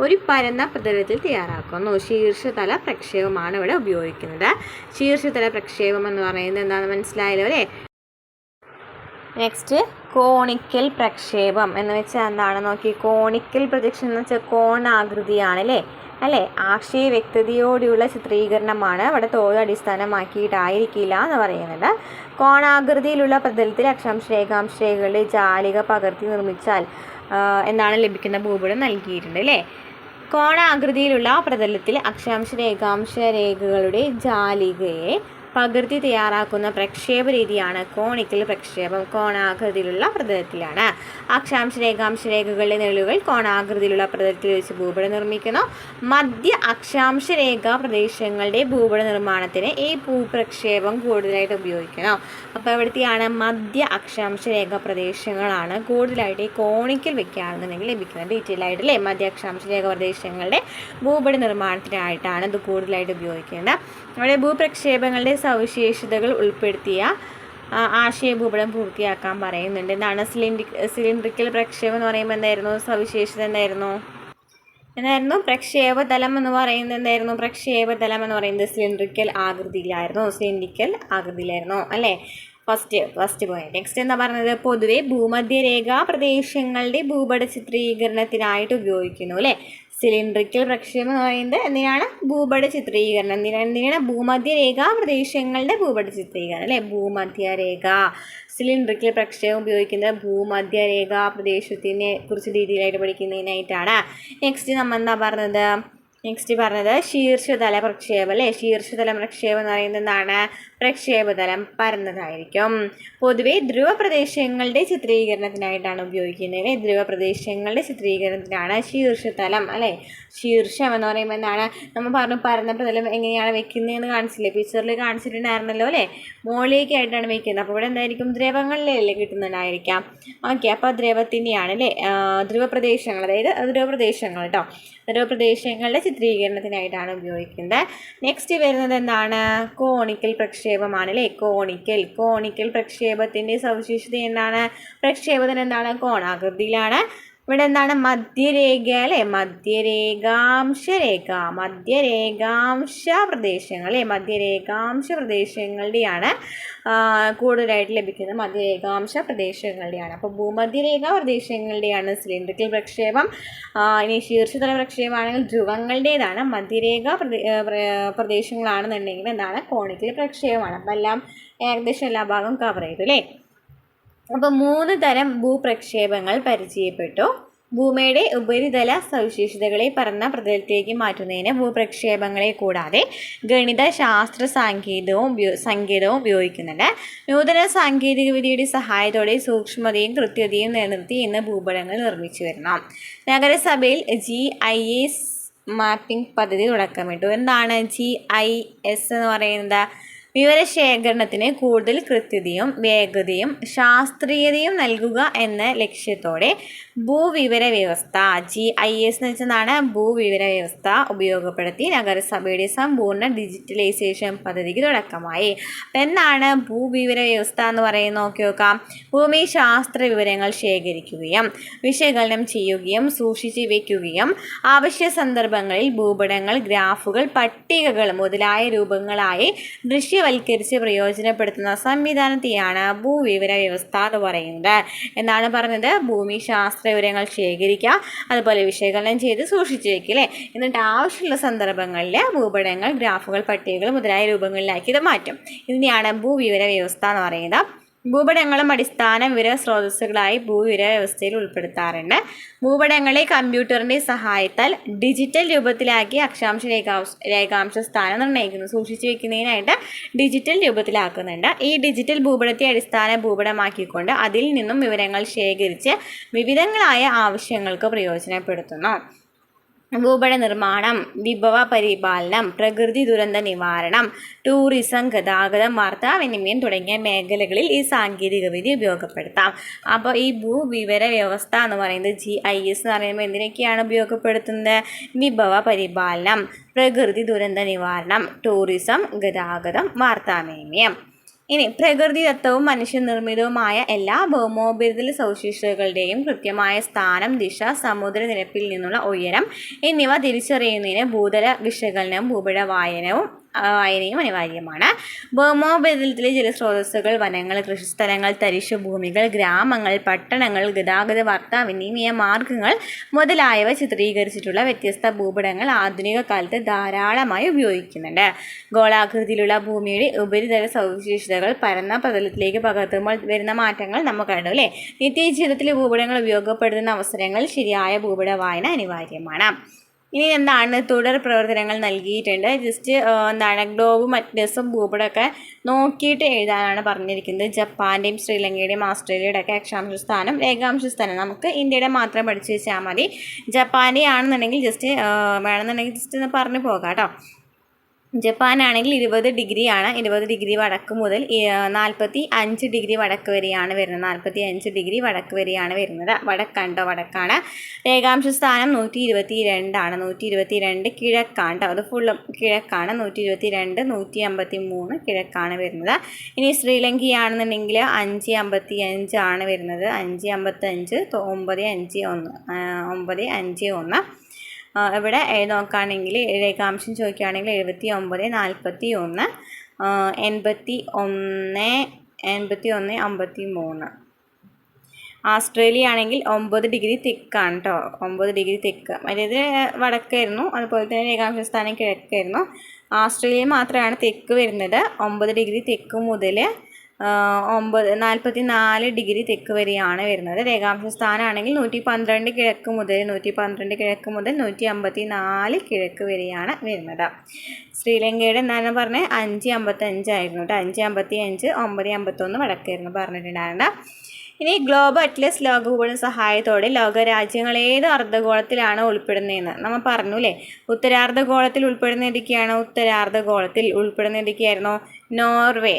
[SPEAKER 1] ഒരു പരന്ന പ്രതലത്തിൽ തയ്യാറാക്കുന്നു. ശീർഷതല പ്രക്ഷേപമാണ് ഇവിടെ ഉപയോഗിക്കുന്നത്. ശീർഷതല പ്രക്ഷേപം എന്ന് പറയുന്നത് എന്താണെന്ന് മനസ്സിലായല്ലോ അല്ലേ? നെക്സ്റ്റ് കോണിക്കൽ പ്രക്ഷേപം എന്ന് വെച്ചാൽ എന്താണ്? നോക്കി. കോണിക്കൽ പ്രൊജക്ഷൻ എന്ന് വെച്ചാൽ കോണാകൃതിയാണ് അല്ലേ? ആശയ വ്യക്തതയോടെയുള്ള ചിത്രീകരണമാണ്. ഇവിടെ തോത് അടിസ്ഥാനമാക്കിയിട്ടായിരിക്കില്ല എന്ന് പറയുന്നത്. കോണാകൃതിയിലുള്ള പ്രതലത്തിൽ അക്ഷാംശ രേഖാംശ രേഖകളുടെ ജാലിക പകർത്തി നിർമ്മിച്ചാൽ എന്താണ് ലഭിക്കുന്ന ഭൂപടം നൽകിയിട്ടുണ്ട് അല്ലേ? കോണാകൃതിയിലുള്ള പ്രതലത്തിൽ അക്ഷാംശ രേഖാംശ രേഖകളുടെ ജാലികയെ പകർത്തി തയ്യാറാക്കുന്ന പ്രക്ഷേപ രീതിയാണ് കോണിക്കൽ പ്രക്ഷേപം. കോണാകൃതിയിലുള്ള പ്രതലത്തിലാണ് അക്ഷാംശ രേഖാംശ രേഖകളുടെ നിഴലുകൾ കോണാകൃതിയിലുള്ള പ്രതലത്തിൽ വെച്ച് ഭൂപടം നിർമ്മിക്കുന്നു. മധ്യ അക്ഷാംശ രേഖാ പ്രദേശങ്ങളുടെ ഭൂപട നിർമ്മാണത്തിന് ഈ ഭൂപ്രക്ഷേപം കൂടുതലായിട്ട് ഉപയോഗിക്കുന്നു. അപ്പോൾ എവിടത്തെയാണ്? മധ്യ അക്ഷാംശ രേഖാ പ്രദേശങ്ങളാണ് കൂടുതലായിട്ട് ഈ കോണിക്കൽ വെക്കുകയാണെന്നുണ്ടെങ്കിൽ ലഭിക്കുന്നത്. ഡീറ്റെയിൽ ആയിട്ട് അല്ലേ? മധ്യ അക്ഷാംശ രേഖാ പ്രദേശങ്ങളുടെ ഭൂപട നിർമ്മാണത്തിനായിട്ടാണ് ഇത് കൂടുതലായിട്ട് ഉപയോഗിക്കുന്നത്. അവിടെ ഭൂപ്രക്ഷേപങ്ങളുടെ സവിശേഷതകൾ ഉൾപ്പെടുത്തിയ ആശയഭൂപടം പൂർത്തിയാക്കാൻ പറയുന്നുണ്ട്. എന്താണ് സിലിണ്ടറിക്കൽ പ്രക്ഷേപം എന്ന് പറയുമ്പോൾ എന്തായിരുന്നു സവിശേഷത? എന്തായിരുന്നു പ്രക്ഷേപതലം എന്ന് പറയുന്നത്? പ്രക്ഷേപതലം എന്ന് പറയുന്നത് സിലിണ്ടറിക്കൽ ആകൃതിയിലായിരുന്നു അല്ലേ? First point. നെക്സ്റ്റ് എന്താ പറഞ്ഞത്? പൊതുവെ ഭൂമധ്യരേഖാ പ്രദേശങ്ങളുടെ ഭൂപട ചിത്രീകരണത്തിനായിട്ട് ഉപയോഗിക്കുന്നു അല്ലേ? സിലിണ്ടറിക്കൽ പ്രക്ഷേപം എന്ന് പറയുന്നത് എന്തിനാണ്? ഭൂപട ചിത്രീകരണം. എന്തിനാണ്? ഭൂമധ്യരേഖാ പ്രദേശങ്ങളുടെ ഭൂപട ചിത്രീകരണം അല്ലേ? ഭൂമധ്യരേഖ സിലിണ്ടറിക്കൽ പ്രക്ഷേപം ഉപയോഗിക്കുന്നത് ഭൂമധ്യരേഖാ പ്രദേശത്തിനെ കുറിച്ച് ഡീറ്റെയിൽ ആയിട്ട് പഠിക്കുന്നതിനായിട്ടാണ്. നെക്സ്റ്റ് നമ്മൾ എന്താ പറഞ്ഞത് ശീർഷതല പ്രക്ഷേപം അല്ലേ. ശീർഷതല പ്രക്ഷേപം എന്ന് പറയുന്നത് എന്താണ്? പ്രക്ഷേപതലം പരന്നതായിരിക്കും. പൊതുവെ ധ്രുവ പ്രദേശങ്ങളുടെ ചിത്രീകരണത്തിനായിട്ടാണ് ഉപയോഗിക്കുന്നത്. ധ്രുവ പ്രദേശങ്ങളുടെ ചിത്രീകരണത്തിനാണ് ശീർഷതലം അല്ലേ. ശീർഷം എന്ന് പറയുമ്പോൾ എന്താണ്? നമ്മൾ പറഞ്ഞു പരന്ന പ്രതലം എങ്ങനെയാണ് വെക്കുന്നതെന്ന് കാണിച്ചില്ലേ, പിക്ചറിൽ കാണിച്ചിട്ടുണ്ടായിരുന്നല്ലോ അല്ലേ. മുകളിലേക്കായിട്ടാണ് വെക്കുന്നത്. അപ്പോൾ ഇവിടെ എന്തായിരിക്കും? ദ്രവങ്ങളിലല്ലേ കിട്ടുന്നുണ്ടായിരിക്കാം. ഓക്കെ, അപ്പോൾ ദ്രവത്തിൻ്റെയാണ് അല്ലേ ധ്രുവ പ്രദേശങ്ങൾ, അതായത് ധ്രുവ പ്രദേശങ്ങൾ കേട്ടോ. ധ്രുവ പ്രദേശങ്ങളുടെ ചിത്രീകരണത്തിനായിട്ടാണ് ഉപയോഗിക്കുന്നത്. നെക്സ്റ്റ് വരുന്നത് എന്താണ്? കോണിക്കൽ പ്രക്ഷേപമാണ് അല്ലേ. കോണിക്കൽ പ്രക്ഷേപത്തിൻ്റെ സവിശേഷത എന്താണ്? പ്രക്ഷേപത്തിന് എന്താണ്? കോണാകൃതിയിലാണ്. ഇവിടെ എന്താണ്? മധ്യരേഖ അല്ലേ. മധ്യരേഖാംശ പ്രദേശങ്ങളുടെയാണ് കൂടുതലായിട്ട് ലഭിക്കുന്നത്. മധ്യരേഖാംശ പ്രദേശങ്ങളുടെയാണ്. അപ്പോൾ ഭൂമധ്യരേഖാ പ്രദേശങ്ങളുടെയാണ് സിലിണ്ടറിക്കൽ പ്രക്ഷേപം. ഇനി ശീർഷതല പ്രക്ഷേപമാണെങ്കിൽ ധ്രുവങ്ങളുടേതാണ്. മധ്യരേഖാ പ്രദേശങ്ങളാണെന്നുണ്ടെങ്കിൽ എന്താണ്? കോണിക്കൽ പ്രക്ഷേപമാണ്. അപ്പം എല്ലാം ഏകദേശം എല്ലാ ഭാഗവും കവർ ചെയ്തു അല്ലേ. അപ്പോൾ 3 തരം ഭൂപ്രക്ഷേപങ്ങൾ പരിചയപ്പെട്ടു. ഭൂമിയുടെ ഉപരിതല സവിശേഷതകളെ പരന്ന പ്രതലത്തിലേക്ക് മാറ്റുന്നതിന് ഭൂപ്രക്ഷേപങ്ങളെ കൂടാതെ ഗണിത ശാസ്ത്ര സങ്കേതവും ഉപയോഗിക്കുന്നുണ്ട്. നൂതന സാങ്കേതിക വിദ്യയുടെ സഹായത്തോടെ സൂക്ഷ്മതയും കൃത്യതയും നിലനിർത്തി ഇന്ന് ഭൂപടങ്ങൾ നിർമ്മിച്ചു വരുന്നു. നഗരസഭയിൽ GIS മാപ്പിംഗ് പദ്ധതി തുടക്കമിട്ടു. എന്താണ് GIS എന്ന് പറയുന്നത്? വിവരശേഖരണത്തിന് കൂടുതൽ കൃത്യതയും വേഗതയും ശാസ്ത്രീയതയും നൽകുക എന്ന ലക്ഷ്യത്തോടെ ഭൂവിവര വ്യവസ്ഥ GIS എന്ന് വെച്ചതാണ് ഭൂവിവര വ്യവസ്ഥ ഉപയോഗപ്പെടുത്തി നഗരസഭയുടെ സമ്പൂർണ്ണ ഡിജിറ്റലൈസേഷൻ പദ്ധതിക്ക് തുടക്കമായി. എന്താണ് ഭൂവിവര വ്യവസ്ഥ എന്ന് പറയുന്നത്? നോക്കി നോക്കാം. ഭൂമി ശാസ്ത്ര വിവരങ്ങൾ ശേഖരിക്കുകയും വിശകലനം ചെയ്യുകയും സൂക്ഷിച്ചു വയ്ക്കുകയും ആവശ്യ സന്ദർഭങ്ങളിൽ ഭൂപടങ്ങൾ, ഗ്രാഫുകൾ, പട്ടികകൾ മുതലായ രൂപങ്ങളായി ദൃശ്യവൽക്കരിച്ച് പ്രയോജനപ്പെടുത്തുന്ന സംവിധാനത്തെയാണ് ഭൂവിവര വ്യവസ്ഥ എന്ന് പറയുന്നത്. എന്നാണ് പറഞ്ഞത്? ഭൂമി ശാസ്ത്ര വിവരങ്ങൾ ശേഖരിക്കുക, അതുപോലെ വിശകലനം ചെയ്ത് സൂക്ഷിച്ചു വയ്ക്കുക അല്ലേ. എന്നിട്ട് ആവശ്യമുള്ള സന്ദർഭങ്ങളിൽ ഭൂപടങ്ങൾ, ഗ്രാഫുകൾ, പട്ടികകൾ മുതലായ രൂപങ്ങളിലാക്കി ഇത് മാറ്റും. ഇതിനെയാണ് ഭൂവിവര വ്യവസ്ഥ എന്ന് പറയുന്നത്. ഭൂപടങ്ങളും അടിസ്ഥാന വിവര സ്രോതസ്സുകളായി ഭൂവിവര വ്യവസ്ഥയിൽ ഉൾപ്പെടുത്താറുണ്ട്. ഭൂപടങ്ങളെ കമ്പ്യൂട്ടറിൻ്റെ സഹായത്താൽ ഡിജിറ്റൽ രൂപത്തിലാക്കി അക്ഷാംശ രേഖാംശ സ്ഥാനം നിർണ്ണയിക്കുന്നു. സൂക്ഷിച്ചു വെക്കുന്നതിനായിട്ട് ഡിജിറ്റൽ രൂപത്തിലാക്കുന്നുണ്ട്. ഈ ഡിജിറ്റൽ ഭൂപടത്തെ അടിസ്ഥാന ഭൂപടമാക്കിക്കൊണ്ട് അതിൽ നിന്നും വിവരങ്ങൾ ശേഖരിച്ച് വിവിധങ്ങളായ ആവശ്യങ്ങൾക്ക് പ്രയോജനപ്പെടുത്തുന്നു. ഭൂപട നിർമ്മാണം, വിഭവ പരിപാലനം, പ്രകൃതി ദുരന്ത നിവാരണം, ടൂറിസം, ഗതാഗതം, വാർത്താവിനിമയം തുടങ്ങിയ മേഖലകളിൽ ഈ സാങ്കേതികവിദ്യ ഉപയോഗപ്പെടുത്താം. അപ്പോൾ ഈ ഭൂവിവര വ്യവസ്ഥ എന്ന് പറയുന്നത് GIS എന്ന് പറയുമ്പോൾ എന്തിനൊക്കെയാണ് ഉപയോഗപ്പെടുത്തുന്നത്? വിഭവ പരിപാലനം, പ്രകൃതി ദുരന്ത നിവാരണം, ടൂറിസം, ഗതാഗതം, വാർത്താവിനിമയം. ഇനി പ്രകൃതിദത്തവും മനുഷ്യനിർമ്മിതവുമായ എല്ലാ ഭൗമോപരിതല സവിശേഷതകളുടെയും കൃത്യമായ സ്ഥാനം, ദിശ, സമുദ്രനിരപ്പിൽ നിന്നുള്ള ഉയരം എന്നിവ തിരിച്ചറിയുന്നതിന് ഭൂതല വിശകലനവും ഭൂപട വായനയും അനിവാര്യമാണ്. ഭൗമോപരിതലത്തിലെ ജലസ്രോതസ്സുകൾ, വനങ്ങൾ, കൃഷിസ്ഥലങ്ങൾ, തരിശു ഭൂമികൾ, ഗ്രാമങ്ങൾ, പട്ടണങ്ങൾ, ഗതാഗത വാർത്താവിനിമയ മാർഗങ്ങൾ മുതലായവ ചിത്രീകരിച്ചിട്ടുള്ള വ്യത്യസ്ത ഭൂപടങ്ങൾ ആധുനിക കാലത്ത് ധാരാളമായി ഉപയോഗിക്കുന്നുണ്ട്. ഗോളാകൃതിയിലുള്ള ഭൂമിയുടെ ഉപരിതല സവിശേഷതകൾ പരന്ന പ്രതലത്തിലേക്ക് പകർത്തുമ്പോൾ വരുന്ന മാറ്റങ്ങൾ നമുക്ക് കണ്ടു അല്ലേ. നിത്യജീവിതത്തിൽ ഭൂപടങ്ങൾ ഉപയോഗപ്പെടുത്തുന്ന അവസരങ്ങളിൽ ശരിയായ ഭൂപട വായന അനിവാര്യമാണ്. ഇനി എന്താണ് തുടർ പ്രവർത്തനങ്ങൾ നൽകിയിട്ടുണ്ട്. ജസ്റ്റ് എന്താണ് ഗ്ലോബും അറ്റ്ലസും ഭൂപടമൊക്കെ നോക്കിയിട്ട് എഴുതാനാണ് പറഞ്ഞിരിക്കുന്നത്. ജപ്പാൻ്റെയും ശ്രീലങ്കയുടെയും ഓസ്ട്രേലിയയുടെ ഒക്കെ അക്ഷാംശ സ്ഥാനം, രേഖാംശ സ്ഥാനം നമുക്ക് ഇന്ത്യയുടെ മാത്രം പഠിച്ചു വെച്ചാൽ മതി. ജപ്പാൻ്റെ ആണെന്നുണ്ടെങ്കിൽ ജസ്റ്റ് വേണമെന്നുണ്ടെങ്കിൽ ജസ്റ്റ് ഒന്ന് പറഞ്ഞു പോകാം കേട്ടോ. ജപ്പാനാണെങ്കിൽ 20 ഡിഗ്രിയാണ്. 20 ഡിഗ്രി വടക്ക് മുതൽ 45 ഡിഗ്രി വടക്ക് വരെയാണ് വരുന്നത്. 45 ഡിഗ്രി വടക്ക് വരെയാണ് വരുന്നത്. വടക്കാണ്. രേഖാംശ സ്ഥാനം 122 122 കിഴക്കാണ്. അത് ഫുള്ളും കിഴക്കാണ്. 122 153 കിഴക്കാണ് വരുന്നത്. ഇനി ശ്രീലങ്കയാണെന്നുണ്ടെങ്കിൽ 555 ആണ് വരുന്നത്. 555 951 ഇവിടെ നോക്കുകയാണെങ്കിൽ രേഖാംശം ചോദിക്കുകയാണെങ്കിൽ 79 41 81 53. ഓസ്ട്രേലിയ ആണെങ്കിൽ 9 ഡിഗ്രി തെക്കാണ് കേട്ടോ. 9 ഡിഗ്രി തെക്ക്, അതായത് വടക്കായിരുന്നു. അതുപോലെ തന്നെ രേഖാംശ സ്ഥാനം കിഴക്കായിരുന്നു. ഓസ്ട്രേലിയ മാത്രമാണ് തെക്ക് വരുന്നത്. 9 ഡിഗ്രി തെക്ക് മുതൽ 44 ഡിഗ്രി തെക്ക് വരെയാണ് വരുന്നത്. രേഖാംശ സ്ഥാനമാണെങ്കിൽ 112 കിഴക്ക് മുതൽ 154 കിഴക്ക് വരെയാണ് വരുന്നത്. ശ്രീലങ്കയുടെ എന്താണ് പറഞ്ഞത് 5:55 ആയിരുന്നു കേട്ടോ. 5:55, 9:51 വടക്കായിരുന്നു പറഞ്ഞിട്ടുണ്ടായിരുന്നത്. ഇനി ഗ്ലോബൽ അറ്റ്ലസ് ലോകഭൂപട സഹായത്തോടെ ലോകരാജ്യങ്ങൾ ഏത് അർദ്ധഗോളത്തിലാണ് ഉൾപ്പെടുന്നതെന്ന് നമ്മൾ പറഞ്ഞു അല്ലേ. ഉത്തരാർദ്ധഗോളത്തിൽ ഉൾപ്പെടുന്ന ഏതൊക്കെയാണ്? ഉത്തരാർദ്ധഗോളത്തിൽ ഉൾപ്പെടുന്ന ഏതൊക്കെയായിരുന്നു? നോർവേ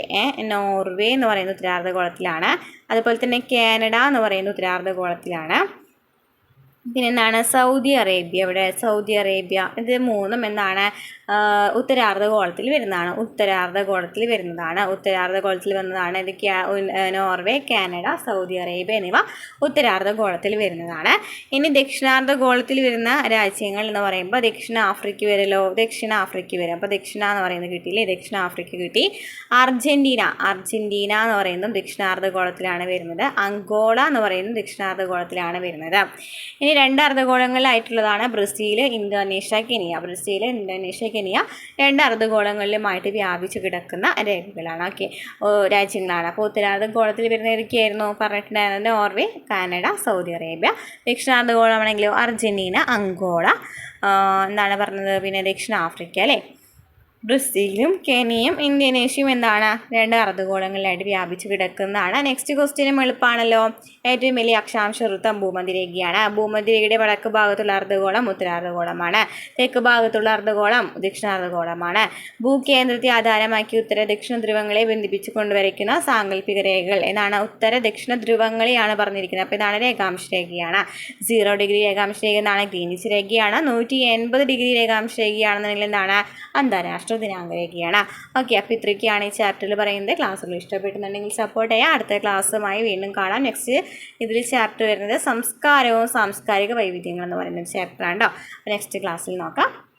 [SPEAKER 1] എന്ന് പറയുന്ന ഉത്തരാർദ്ധഗോളത്തിലാണ്. അതുപോലെ തന്നെ കാനഡ എന്ന് പറയുന്ന ഉത്തരാർദ്ധഗോളത്തിലാണ്. പിന്നെ എന്താണ്? Saudi Arabia. ഇവിടെ സൗദി അറേബ്യ, ഇത് മൂന്നും എന്താണ്? ഉത്തരാർദ്ധഗോളത്തിൽ വരുന്നതാണ്. ഉത്തരാർദ്ധഗോളത്തിൽ വരുന്നതാണ്. ഇതൊക്കെയാണ് നോർവേ, കാനഡ, സൗദി അറേബ്യ എന്നിവ ഉത്തരാർദ്ധഗോളത്തിൽ വരുന്നതാണ്. ഇനി ദക്ഷിണാർദ്ധഗോളത്തിൽ വരുന്ന രാജ്യങ്ങൾ എന്ന് പറയുമ്പോൾ ദക്ഷിണാഫ്രിക്ക വരും. അപ്പോൾ ദക്ഷിണ എന്ന് പറയുന്നത് കിട്ടിയില്ലേ? ദക്ഷിണാഫ്രിക്ക കിട്ടി. അർജന്റീന എന്ന് പറയുന്നതും ദക്ഷിണാർദ്ധഗോളത്തിലാണ് വരുന്നത്. അങ്കോള എന്ന് പറയുന്നതും ദക്ഷിണാർദ്ധഗോളത്തിലാണ് വരുന്നത്. ഇനി 2 അർദ്ധഗോളങ്ങളിലായിട്ടുള്ളതാണ് ബ്രസീൽ, ഇന്തോനേഷ്യ, കെനിയ. 2 അർദ്ധഗോളങ്ങളിലുമായിട്ട് വ്യാപിച്ചു കിടക്കുന്ന രേഖകളാണ്. രാജ്യങ്ങളാണ്. അപ്പോൾ ഉത്തരാർദ്ധഗോളത്തിൽ വരുന്ന ഏതൊക്കെയായിരുന്നു പറഞ്ഞിട്ടുണ്ടായിരുന്നത്? Norway, Canada, Saudi Arabia. ദക്ഷിണാർദ്ധഗോളമാണെങ്കിലോ അർജന്റീന, അങ്കോള, എന്താണ് പറഞ്ഞത്? പിന്നെ ദക്ഷിണാഫ്രിക്ക അല്ലേ. ബ്രസീലും കെനിയയും ഇന്തോനേഷ്യയും എന്താണ്? 2 അർദ്ധഗോളങ്ങളിലായിട്ട് വ്യാപിച്ചു കിടക്കുന്നതാണ്. നെക്സ്റ്റ് ക്വസ്റ്റ്യനും എളുപ്പമാണല്ലോ. ഏറ്റവും വലിയ അക്ഷാംശ വൃത്തം ഭൂമധ്യരേഖയാണ്. ഭൂമധ്യരേഖയുടെ വടക്ക് ഭാഗത്തുള്ള അർദ്ധഗോളം ഉത്തരാർദ്ധഗോളമാണ്. തെക്ക് ഭാഗത്തുള്ള അർദ്ധഗോളം ദക്ഷിണാർദ്ധഗോളമാണ്. ഭൂകേന്ദ്രത്തെ ആധാരമാക്കി ഉത്തര ദക്ഷിണ ധ്രുവങ്ങളെ ബന്ധിപ്പിച്ചു കൊണ്ടുവരയ്ക്കുന്ന സാങ്കല്പിക രേഖകൾ എന്നാണ്? ഉത്തര ദക്ഷിണ ധ്രുവങ്ങളെയാണ് പറഞ്ഞിരിക്കുന്നത്. അപ്പോൾ ഇതാണ് രേഖാംശ രേഖയാണ്. 0 ഡിഗ്രി രേഖാംശ രേഖ എന്നാണ്? ഗ്രീനിച്ച് രേഖയാണ്. 180 ഡിഗ്രി രേഖാംശ രേഖയാണെന്നുണ്ടെങ്കിൽ എന്താണ്? അന്താരാഷ്ട്ര ദിനാങ്ക രേഖയാണ്. ഓക്കെ, അപ്പോൾ ഇത്രയൊക്കെയാണ് ഈ ചാപ്റ്ററിൽ പറയുന്നത്. ക്ലാസ്സുകൾ ഇഷ്ടപ്പെട്ടുന്നുണ്ടെങ്കിൽ സപ്പോർട്ട് ചെയ്യുക. അടുത്ത ക്ലാസ്സുമായി വീണ്ടും കാണാം. നെക്സ്റ്റ് ഇതിൽ ചാപ്റ്റർ വരുന്നത് സംസ്കാരവും സാംസ്കാരിക വൈവിധ്യങ്ങളും എന്ന് പറയുന്ന ചാപ്റ്ററാണ് കേട്ടോ. അപ്പോൾ നെക്സ്റ്റ് ക്ലാസ്സിൽ നോക്കാം.